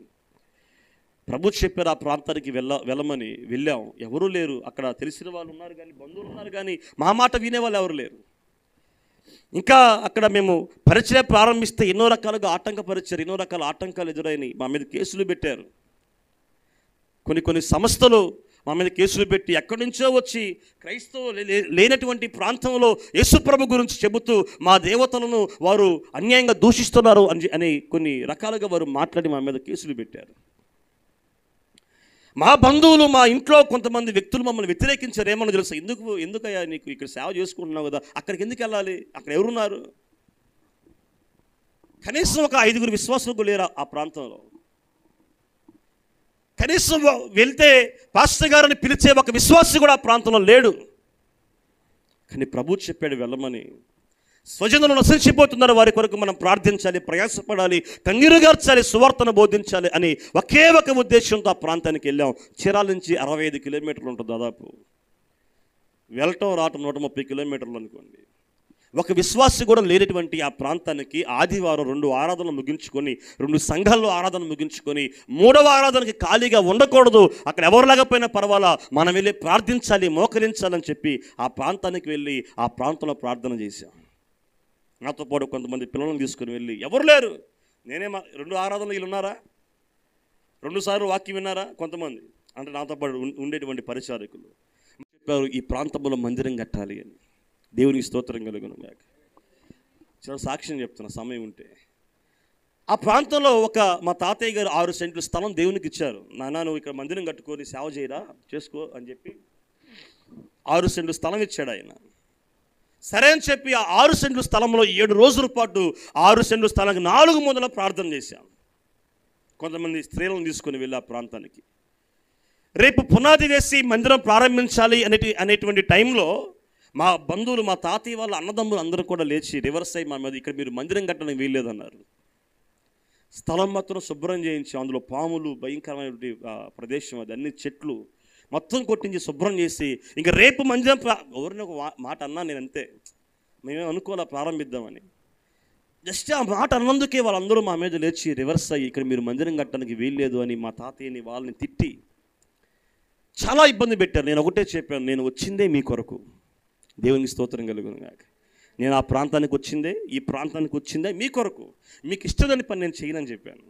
ప్రభు చెప్పారు ఆ ప్రాంతానికి వెళ్ళమని. వెళ్ళాం. ఎవరూ లేరు అక్కడ. తెలిసిన వాళ్ళు ఉన్నారు కానీ, బంధువులు ఉన్నారు కానీ, మా మాట వినేవాళ్ళు ఎవరు లేరు. ఇంకా అక్కడ మేము పరిచయం ప్రారంభిస్తే ఎన్నో రకాలుగా ఆటంకపరిచారు, ఎన్నో రకాల ఆటంకాలు ఎదురైనాయి. మా మీద కేసులు పెట్టారు. కొన్ని సంస్థలు మా మీద కేసులు పెట్టి ఎక్కడి నుంచో వచ్చి క్రైస్తవ లేనటువంటి ప్రాంతంలో యేసుప్రభు గురించి చెబుతూ మా దేవతలను వారు అన్యాయంగా దూషిస్తున్నారు అని కొన్ని రకాలుగా వారు మాట్లాడి మా మీద కేసులు పెట్టారు. మా బంధువులు, మా ఇంట్లో కొంతమంది వ్యక్తులు మమ్మల్ని వ్యతిరేకించారు. ఏమన్నా తెలుసా? ఎందుకయ్యా నీకు ఇక్కడ సేవ చేసుకుంటున్నావు కదా, అక్కడికి ఎందుకు వెళ్ళాలి, అక్కడ ఎవరున్నారు? కనీసం ఒక 5 విశ్వాసులకు లేరు ఆ ప్రాంతంలో. కనీసం వెళ్తే పాస్టర్ గారిని పిలిచే ఒక విశ్వాసి కూడా ఆ ప్రాంతంలో లేడు. కానీ ప్రభు చెప్పాడు వెళ్ళమని. స్వజనులు నశించిపోతున్నారు, వారి కొరకు మనం ప్రార్థించాలి, ప్రయాసపడాలి, కన్నీరు గార్చాలి, సువార్తను బోధించాలి అని ఒకే ఒక ఉద్దేశంతో ఆ ప్రాంతానికి వెళ్ళాం. చీరాల నుంచి 65 కిలోమీటర్లు ఉంటుంది దాదాపు. వెళ్ళటం రావటం 130 కిలోమీటర్లు అనుకోండి. ఒక విశ్వాసి కూడా లేనటువంటి ఆ ప్రాంతానికి ఆదివారం 2 ఆరాధనలు ముగించుకొని 2 సంఘాల్లో ఆరాధన ముగించుకొని 3వ ఆరాధనకి ఖాళీగా ఉండకూడదు. అక్కడ ఎవరు లేకపోయినా పర్వాలా, మనం వెళ్ళి ప్రార్థించాలి, మోకరించాలని చెప్పి ఆ ప్రాంతానికి వెళ్ళి ఆ ప్రాంతంలో ప్రార్థన చేశాం. నాతో పాటు కొంతమంది పిల్లలను తీసుకుని వెళ్ళి, ఎవరు లేరు, నేనే 2 ఆరాధనలు వీళ్ళు ఉన్నారా, 2 సార్లు వాక్యం విన్నారా కొంతమంది అంటే నాతో పాటు ఉండేటువంటి పరిచారకులు చెప్పారు, ఈ ప్రాంతంలో మందిరం కట్టాలి అని. దేవునికి స్తోత్రం కలుగును గాక. చాలా సాక్ష్యం చెప్తున్నా సమయం ఉంటే. ఆ ప్రాంతంలో మా తాతయ్య గారు 6 సెంట్లు స్థలం దేవునికి ఇచ్చారు. నాన్న నువ్వు ఇక్కడ మందిరం కట్టుకొని సేవ చేయరా, చేసుకో అని చెప్పి 6 సెంట్లు స్థలం ఇచ్చాడు ఆయన. సరే అని చెప్పి ఆ 6 సెంట్లు స్థలంలో 7 రోజుల పాటు 6 సెంట్లు స్థలానికి 4 మూలల ప్రార్థన చేశాం. కొంతమంది స్త్రీలను తీసుకొని వెళ్ళి ఆ ప్రాంతానికి రేపు పునాది వేసి మందిరం ప్రారంభించాలి అనేటువంటి టైంలో మా బంధువులు, మా తాతయ్య వాళ్ళ అన్నదమ్ములు అందరూ కూడా లేచి రివర్స్ అయ్యి మా మీద, ఇక్కడ మీరు మందిరం కట్టడానికి వీల్లేదన్నారు. స్థలం మాత్రం శుభ్రం చేయించి అందులో పాములు, భయంకరమైనటువంటి ప్రదేశం, అది అన్ని చెట్లు మొత్తం కొట్టించి శుభ్రం చేసి, ఇంకా రేపు మందిరం ఎవరిని ఒక మాట అన్నా నేను అంతే, మేమేం అనుకోవాలా ప్రారంభిద్దామని. జస్ట్ ఆ మాట అన్నందుకే వాళ్ళందరూ మా మీద లేచి రివర్స్ అయ్యి ఇక్కడ మీరు మందిరం కట్టడానికి వీల్లేదు అని మా తాతయ్యని వాళ్ళని తిట్టి చాలా ఇబ్బంది పెట్టారు. నేను ఒకటే చెప్పాను, నేను వచ్చిందే మీ కొరకు. దేవునికి స్తోత్రం కలుగును గాక. నేను ఆ ప్రాంతానికి వచ్చిందే, ఈ ప్రాంతానికి వచ్చిందే మీ కొరకు, మీకు ఇష్టదని పని నేను చేయనని చెప్పాను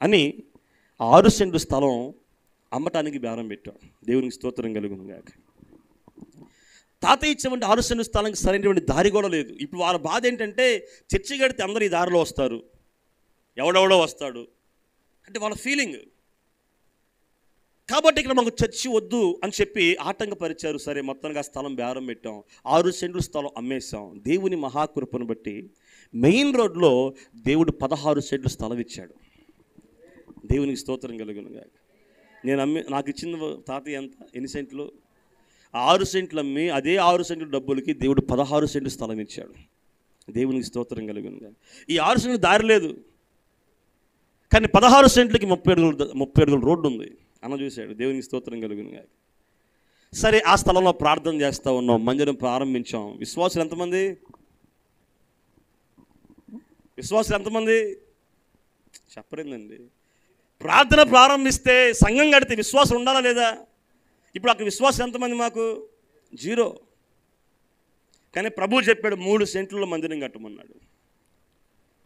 అని 6 సెంట్లు స్థలం అమ్మటానికి బేరం పెట్టాం. దేవునికి స్తోత్రం కలుగును గాక. తాతయ్య ఇచ్చేటువంటి 6 సెంట్లు స్థలానికి సరైనటువంటి దారి కూడా లేదు. ఇప్పుడు వాళ్ళ బాధ ఏంటంటే, చర్చి కడితే అందరూ ఈ దారిలో వస్తారు, ఎవడెవడో వస్తాడు అంటే వాళ్ళ ఫీలింగ్. కాబట్టి ఇక్కడ మాకు చర్చి వద్దు అని చెప్పి ఆటంకపరిచారు. సరే మొత్తంగా స్థలం బేరం పెట్టాం, 6 సెంట్లు స్థలం అమ్మేశాం. దేవుని మహాకృపను బట్టి మెయిన్ రోడ్లో దేవుడు 16 సెంట్లు స్థలం ఇచ్చాడు. దేవునికి స్తోత్రం కలుగును గాక. నాకు ఇచ్చిన తాతయ్య ఎంత, ఎన్ని సెంట్లు, 6 సెంట్లు అమ్మి అదే 6 సెంట్లు డబ్బులకి దేవుడు 16 సెంట్లు స్థలం ఇచ్చాడు. దేవునికి స్తోత్రం కలుగును గాక. ఈ 6 సెంట్లు దారి లేదు, కానీ 16 సెంట్లకి 30 అడుగుల రోడ్డు ఉంది. అన్న చూశాడు. దేవునికి స్తోత్రం కలుగును గాక. సరే ఆ స్థలంలో ప్రార్థన చేస్తూ ఉన్నాం, మందిరం ప్రారంభించాం. విశ్వాసులు ఎంతమంది చెప్పరేందండి. ప్రార్థన ప్రారంభిస్తే సంఘం కడితే విశ్వాసం ఉండాలా లేదా? ఇప్పుడు అక్కడ విశ్వాసం ఎంతమంది? మాకు 0. కానీ ప్రభు చెప్పాడు 3 సెంట్లలో మందిరం కట్టమన్నాడు.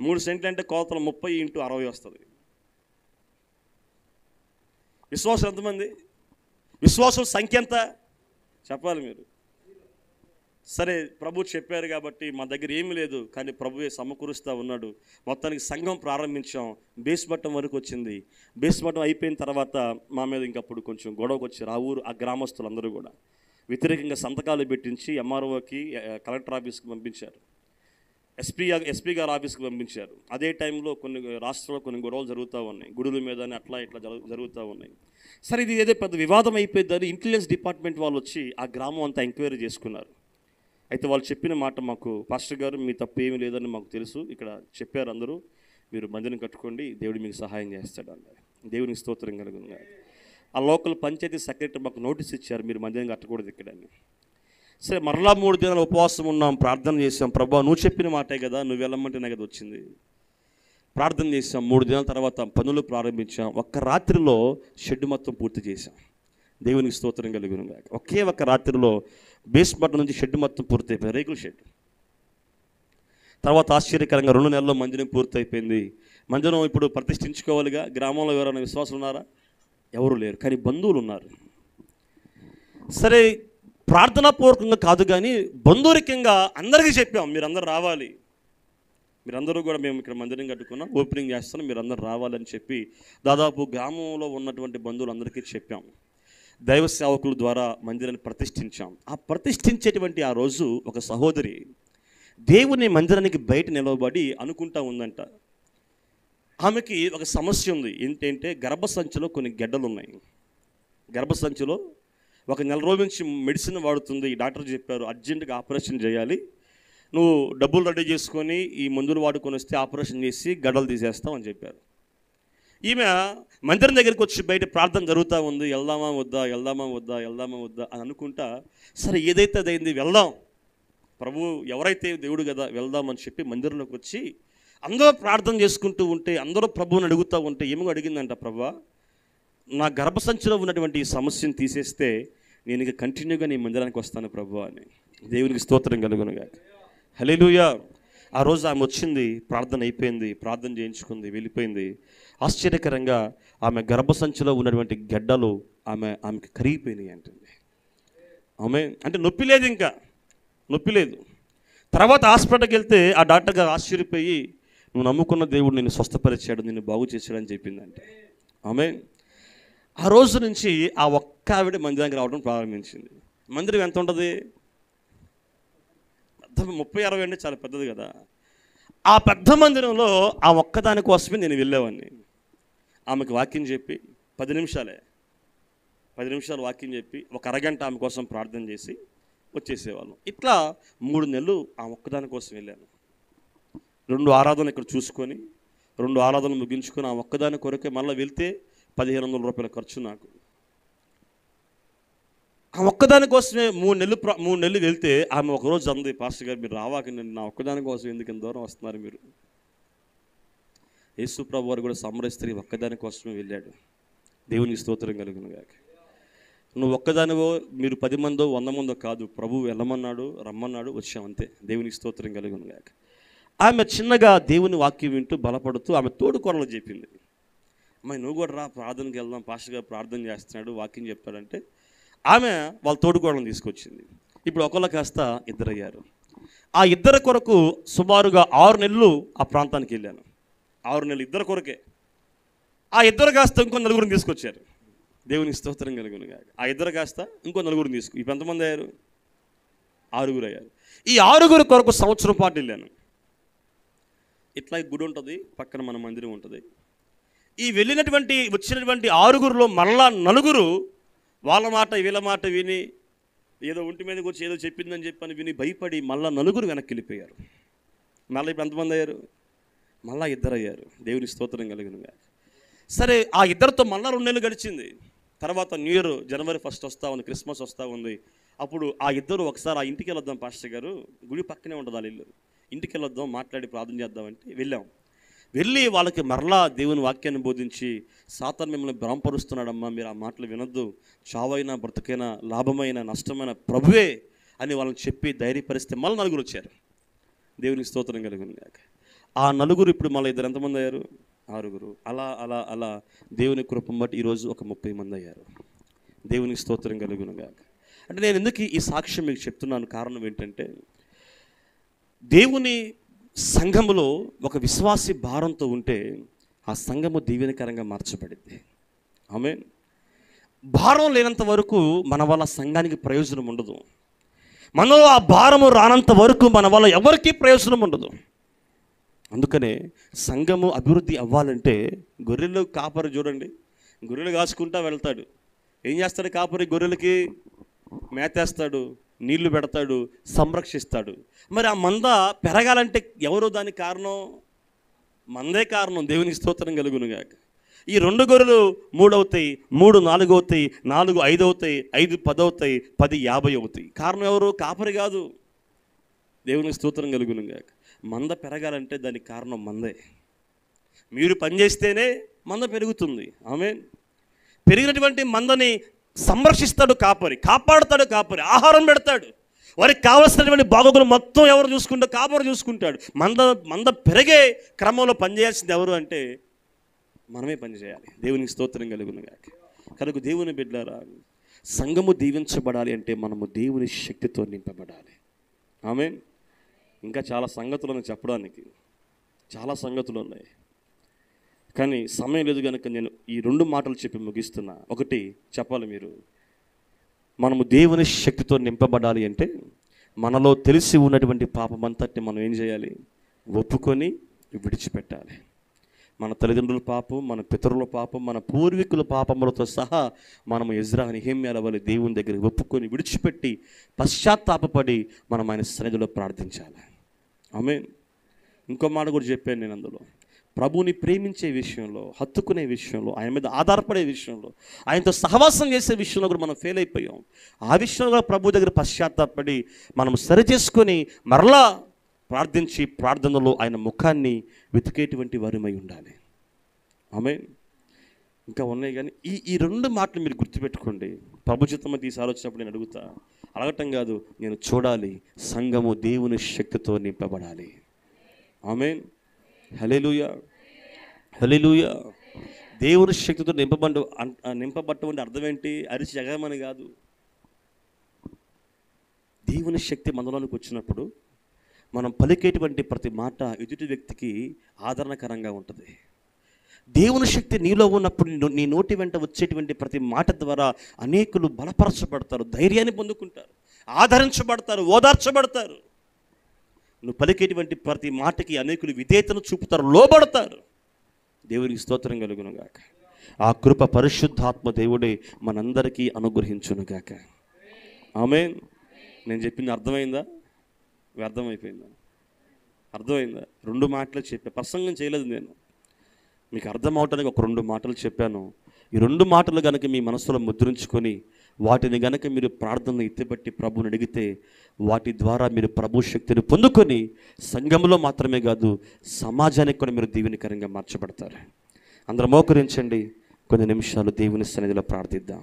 3 సెంట్లు అంటే కోతలు 30 × 60 వస్తుంది. విశ్వాసం ఎంతమంది? విశ్వాసం సంఖ్య ఎంత చెప్పాలి మీరు. సరే ప్రభు చెప్పారు కాబట్టి మా దగ్గర ఏమీ లేదు, కానీ ప్రభువే సమకూరుస్తూ ఉన్నాడు. మొత్తానికి సంఘం ప్రారంభించాం. బేస్ మట్టం వరకు వచ్చింది. బేస్ మట్టం అయిపోయిన తర్వాత మా మీద ఇంకప్పుడు కొంచెం గొడవకు వచ్చారు. ఆ గ్రామస్తులందరూ కూడా వ్యతిరేకంగా సంతకాలు పెట్టించి ఎంఆర్ఓకి, కలెక్టర్ ఆఫీస్కి పంపించారు, ఎస్పీ గారి ఆఫీస్కి పంపించారు. అదే టైంలో కొన్ని రాష్ట్రాల్లో కొన్ని గొడవలు జరుగుతూ ఉన్నాయి, గుడుల మీద అట్లా ఇట్లా జరుగుతూ ఉన్నాయి. సరే ఇది ఏదో పెద్ద వివాదం అయిపోయిందని ఇంటెలిజెన్స్ డిపార్ట్మెంట్ వాళ్ళు వచ్చి ఆ గ్రామం అంతా ఎంక్వైరీ చేసుకున్నారు. అయితే వాళ్ళు చెప్పిన మాట, మాకు పాస్టర్ గారు మీ తప్పు ఏమీ లేదని మాకు తెలుసు, ఇక్కడ చెప్పారు అందరూ, మీరు మందిరం కట్టుకోండి, దేవుడు మీకు సహాయం చేస్తాడు అన్నారు. దేవునికి స్తోత్రం కలుగును గాక. ఆ లోకల్ పంచాయతీ సెక్రటరీ మాకు నోటీస్ ఇచ్చారు, మీరు మందిరం కట్టకూడదు ఇక్కడ అని. సరే మరలా 3 దినాలు ఉపవాసం ఉన్నాం, ప్రార్థన చేసాం. ప్రభా నువ్వు చెప్పిన మాటే కదా, నువ్వు వెళ్ళమంటే నాకు అది వచ్చింది. ప్రార్థన చేసాం. 3 దినాల తర్వాత పనులు ప్రారంభించాం. ఒక్క రాత్రిలో షెడ్ మొత్తం పూర్తి చేశాం. దేవునికి స్తోత్రం కలుగును గాక. ఒకే ఒక్క రాత్రిలో బేస్ మట్టం నుంచి షెడ్ మొత్తం పూర్తి అయిపోయింది, రేకుల షెడ్. తర్వాత ఆశ్చర్యకరంగా 2 నెలల్లో మందిరం పూర్తి అయిపోయింది. మందిరం ఇప్పుడు ప్రతిష్ఠించుకోవాలిగా. గ్రామంలో ఎవరైనా విశ్వాసులు ఉన్నారా? ఎవరు లేరు, కానీ బంధువులు ఉన్నారు. సరే ప్రార్థనాపూర్వకంగా కాదు కానీ బంధురికంగా అందరికీ చెప్పాం, మీరందరూ రావాలి, మీరందరూ కూడా మేము ఇక్కడ మందిరం కట్టుకున్నాం, ఓపెనింగ్ చేస్తున్నాం, మీరందరూ రావాలని చెప్పి దాదాపు గ్రామంలో ఉన్నటువంటి బంధువులందరికీ చెప్పాం. దైవ సేవకుల ద్వారా మందిరాన్ని ప్రతిష్ఠించాం. ఆ ప్రతిష్ఠించేటువంటి ఆ రోజు ఒక సహోదరి దేవుని మందిరానికి బయట నిలవబడి అనుకుంటా ఉందంట. ఆమెకి ఒక సమస్య ఉంది. ఏంటంటే గర్భసంచిలో కొన్ని గెడ్డలు ఉన్నాయి. గర్భసంచిలో 1 నెల రోజుల నుంచి మెడిసిన్ వాడుతుంది. ఈ డాక్టర్ చెప్పారు అర్జెంటుగా ఆపరేషన్ చేయాలి, నువ్వు డబ్బులు రెడీ చేసుకొని ఈ మందులు వాడుకొని వస్తే ఆపరేషన్ చేసి గడ్డలు తీసేస్తాం అని చెప్పారు. ఈమె మందిరం దగ్గరికి వచ్చి బయట ప్రార్థన జరుగుతూ ఉంది, వెళ్దామా వద్దా అని అనుకుంటా, సరే ఏదైతే అదైంది వెళ్దాం ప్రభు ఎవరైతే దేవుడు కదా వెళ్దామని చెప్పి మందిరంలోకి వచ్చి అందరూ ప్రార్థన చేసుకుంటూ ఉంటే, అందరూ ప్రభువుని అడుగుతూ ఉంటే ఏమో అడిగిందంట, ప్రభువా నా గర్భసంచిలో ఉన్నటువంటి ఈ సమస్యను తీసేస్తే నేను ఇక కంటిన్యూగా నీ మందిరానికి వస్తాను ప్రభువా అని. దేవునికి స్తోత్రం కలుగునుగా. హల్లెలూయా. ఆ రోజు ఆమె వచ్చింది, ప్రార్థన అయిపోయింది, ప్రార్థన చేయించుకుంది, వెళ్ళిపోయింది. ఆశ్చర్యకరంగా ఆమె గర్భసంచిలో ఉన్నటువంటి గడ్డలు ఆమెకి కరిగిపోయినాయి అంటుంది. ఆమె అంటే నొప్పి లేదు, ఇంకా నొప్పి లేదు. తర్వాత హాస్పిటల్కి వెళ్తే ఆ డాక్టర్ గారు ఆశ్చర్యపోయి, నువ్వు నమ్ముకున్న దేవుడు నిన్ను స్వస్థపరిచాడు, నిన్ను బాగు చేశాడని చెప్పిందంటే. ఆమె ఆ రోజు నుంచి ఆ ఒక్క ఆవిడ మందిరానికి రావడం ప్రారంభించింది. మందిరం ఎంత ఉంటుంది? 30-60 అంటే చాలా పెద్దది కదా. ఆ పెద్ద మందిరంలో ఆ ఒక్కదాని కోసమే నేను వెళ్ళేవాడిని. ఆమెకు వాక్యం చెప్పి 10 నిమిషాలు వాక్యం చెప్పి ఒక అరగంట ఆమె కోసం ప్రార్థన చేసి వచ్చేసేవాళ్ళం. ఇట్లా 3 నెలలు ఆ ఒక్కదాని కోసం వెళ్ళాను. 2 ఆరాధనలు ఇక్కడ చూసుకొని 2 ఆరాధనలు ముగించుకొని ఆ ఒక్కదాని కొరకే మళ్ళీ వెళ్తే 1500 రూపాయల ఖర్చు నాకు. ఆ ఒక్కదాని కోసమే 3 నెలలు వెళ్తే ఆమె ఒకరోజు అంది, పాస్టర్ గారు మీరు రావాకండి, నా ఒక్కదాని కోసం ఎందుకు ఇంత దూరం వస్తున్నారు మీరు? యేసు ప్రభు వారు కూడా సమరయ స్త్రీ ఒక్కదాని కోసమే వెళ్ళాడు. దేవునికి స్తోత్రం కలుగునుగాక. నువ్వు ఒక్కదానివో, మీరు 10 మందో 100 మందో కాదు, ప్రభువు వెళ్ళమన్నాడు, రమ్మన్నాడు, వచ్చామంతే. దేవునికి స్తోత్రం కలుగునుగాక. ఆమె చిన్నగా దేవుని వాక్యం వింటూ బలపడుతూ ఆమె తోడుకోడలు చెప్పింది, అమ్మాయి నువ్వు కూడా రా, ప్రార్థనకి వెళ్దాం, పాస్టర్ గారు ప్రార్థన చేస్తున్నాడు, వాక్యం చెప్తాడంటే ఆమె వాళ్ళ తోడుకోడలను తీసుకొచ్చింది. ఇప్పుడు ఒకళ్ళ కాస్త 2 అయ్యారు. ఆ 2 కొరకు సుమారుగా 6 నెలలు ఆ ప్రాంతానికి వెళ్ళాను. 6 నెలలు 2 కొరకే. ఆ 2 కాస్త ఇంకో 4 తీసుకొచ్చారు. దేవునికి స్తోత్రం కలుగునుగా. ఆ 2 కాస్త ఇంకో 4 ఇప్పుడు ఎంతమంది అయ్యారు? 6 అయ్యారు. ఈ 6 కొరకు సంవత్సరం పాటు వెళ్ళాను. ఇట్లా గుడి ఉంటుంది, పక్కన మన మందిరం ఉంటుంది. ఈ వచ్చినటువంటి 6లో మరలా 4 వాళ్ళ మాట వీళ్ళ మాట విని ఏదో ఒంటి మీదకి వచ్చి ఏదో చెప్పిందని చెప్పని విని భయపడి మళ్ళా 4 వెనక్కి వెళ్ళిపోయారు. మళ్ళీ ఇప్పుడు ఎంతమంది అయ్యారు? మళ్ళా 2 అయ్యారు. దేవుని స్తోత్రం కలుగునుగా. సరే, ఆ 2తో మళ్ళా 2 నెలలు గడిచింది. తర్వాత న్యూ ఇయర్ జనవరి 1 వస్తూ ఉంది, క్రిస్మస్ వస్తూ ఉంది. అప్పుడు ఆ 2 ఒకసారి ఆ ఇంటికి వెళ్ళొద్దాం పాస్టర్ గారు, గుడి పక్కనే ఉంటుంది వాళ్ళ ఇల్లు, ఇంటికి వెళ్ళొద్దాం, మాట్లాడి ప్రార్థన చేద్దామంటే వెళ్ళాం. వెళ్ళి వాళ్ళకి మరలా దేవుని వాక్యాన్ని బోధించి, సాతాను మిమ్మల్ని భ్రమపరుస్తున్నాడమ్మా, మీరు ఆ మాటలు వినొద్దు, చావైనా బ్రతుకైనా లాభమైన నష్టమైన ప్రభువే అని వాళ్ళని చెప్పి ధైర్యపరిస్తే మళ్ళీ 4 వచ్చారు. దేవునికి స్తోత్రం కలుగునుగాక. ఆ 4 ఇప్పుడు మళ్ళీ 2 ఎంతమంది అయ్యారు? 6. అలా అలా అలా దేవుని కృపను బట్టి ఈరోజు ఒక 30 మంది అయ్యారు. దేవునికి స్తోత్రం కలుగునుగాక. అంటే నేను ఎందుకు ఈ సాక్ష్యం మీకు చెప్తున్నాను, కారణం ఏంటంటే దేవుని సంఘములో ఒక విశ్వాసి భారంతో ఉంటే ఆ సంఘము దీవెనకరంగా మార్చబడింది. ఆమేన్. భారం లేనంత వరకు మన వల్ల సంఘానికి ప్రయోజనం ఉండదు. మనలో ఆ భారము రానంత వరకు మన వల్ల ఎవరికీ ప్రయోజనం ఉండదు. అందుకనే సంఘము అభివృద్ధి అవ్వాలంటే గొర్రెలు కాపరి చూడండి, గొర్రెలు కాసుకుంటా వెళ్తాడు. ఏం చేస్తాడు కాపరి? గొర్రెలకి మేతేస్తాడు, నీళ్లు పెడతాడు, సంరక్షిస్తాడు. మరి ఆ మంద పెరగాలంటే ఎవరు దానికి కారణం? మందే కారణం. దేవునికి స్తోత్రం కలుగునుగాక. ఈ 2 గొర్రెలు 3 అవుతాయి, 3 4 అవుతాయి, 4 5 అవుతాయి, 5 10 అవుతాయి, 10 50 అవుతాయి. కారణం ఎవరు? కాపరి కాదు. దేవునికి స్తోత్రం కలుగునుగాక. మంద పెరగాలంటే దానికి కారణం మందే. మీరు పనిచేస్తేనే మంద పెరుగుతుంది. ఆమేన్. పెరిగినటువంటి మందని సంరక్షిస్తాడు కాపరి, కాపాడుతాడు కాపరి, ఆహారం పెడతాడు. వారికి కావలసినటువంటి బాగోగులు మొత్తం ఎవరు చూసుకుంటారు? కాపరి చూసుకుంటాడు. మంద పెరిగే క్రమంలో పనిచేయాల్సింది ఎవరు అంటే మనమే పనిచేయాలి. దేవునికి స్తోత్రం కలుగునుగాక. కనుక దేవుని బిడ్డలారా, సంఘము దీవించబడాలి అంటే మనము దేవుని శక్తితో నింపబడాలి. ఆమేన్. ఇంకా చాలా సంగతులను చెప్పడానికి, చాలా సంగతులు ఉన్నాయి, కానీ సమయం లేదు కనుక నేను ఈ 2 మాటలు చెప్పి ముగిస్తున్నా. ఒకటి చెప్పాలి, మీరు మనము దేవుని శక్తితో నింపబడాలి అంటే మనలో తెలిసి ఉన్నటువంటి పాపమంతటిని మనం ఏం చేయాలి? ఒప్పుకొని విడిచిపెట్టాలి. మన తల్లిదండ్రుల పాపం, మన పితరుల పాపం, మన పూర్వీకుల పాపములతో సహా మనము ఎజ్రా నెహెమ్యాల వలె దేవుని దగ్గర ఒప్పుకొని విడిచిపెట్టి పశ్చాత్తాపపడి మనం ఆయన సన్నిధిలో ప్రార్థించాలి. ఆమేన్. ఇంకో మాట కూడా చెప్పాను నేను అందులో, ప్రభువుని ప్రేమించే విషయంలో, హత్తుకునే విషయంలో, ఆయన మీద ఆధారపడే విషయంలో, ఆయనతో సహవాసం చేసే విషయంలో కూడా మనం ఫెయిల్ అయిపోయాం. ఆ విషయంలో ప్రభు దగ్గర పశ్చాత్తాపడి మనం సరిచేసుకొని మరలా ప్రార్థించి ప్రార్థనలో ఆయన ముఖాన్ని వెతికేటువంటి వారిమై ఉండాలి. ఆమేన్. ఇంకా ఉన్నాయి కానీ ఈ రెండు మాటలు మీరు గుర్తుపెట్టుకోండి. ప్రభు చిత్తమతి ఈసారి వచ్చినప్పుడు నేను అడగటం కాదు, నేను చూడాలి సంఘము దేవుని శక్తితో నింపబడాలి. ఆమేన్. హల్లెలూయా, హల్లెలూయా. దేవుని శక్తితో నింపబడటం అంటే అర్థం ఏంటి? అరిచి ఎగమని కాదు. దేవుని శక్తి మనలోనికి వచ్చినప్పుడు మనం పలికేటువంటి ప్రతి మాట ఎదుటి వ్యక్తికి ఆదరణకరంగా ఉంటుంది. దేవుని శక్తి నీలో ఉన్నప్పుడు నీ నోటి వెంట వచ్చేటువంటి ప్రతి మాట ద్వారా అనేకులు బలపరచబడతారు, ధైర్యాన్ని పొందుకుంటారు, ఆదరించబడతారు, ఓదార్చబడతారు. నువ్వు పలికేటువంటి ప్రతి మాటకి అనేకులు విధేయతను చూపుతారు, లోబడతారు. దేవునికి స్తోత్రం కలుగునుగాక. ఆ కృప పరిశుద్ధాత్మ దేవుడే మనందరికీ అనుగ్రహించునుగాక. ఆమేన్. నేను చెప్పింది అర్థమైందా? వ్యర్థమైపోయిందా? అర్థమైందా? 2 మాటలు చెప్పా, ప్రసంగం చేయలేదు నేను. మీకు అర్థం అవటానికి ఒక 2 మాటలు చెప్పాను. ఈ 2 మాటలు కనుక మీ మనసులో ముద్రించుకొని వాటిని కనుక మీరు ప్రార్థనలు ఎత్తిపట్టి ప్రభుని అడిగితే వాటి ద్వారా మీరు ప్రభు శక్తిని పొందుకొని సంఘంలో మాత్రమే కాదు సమాజానికి కూడా మీరు దీవెనకరంగా మార్చబడతారు. అందరూ మోకరించండి, కొన్ని నిమిషాలు దేవుని సన్నిధిలో ప్రార్థిద్దాం.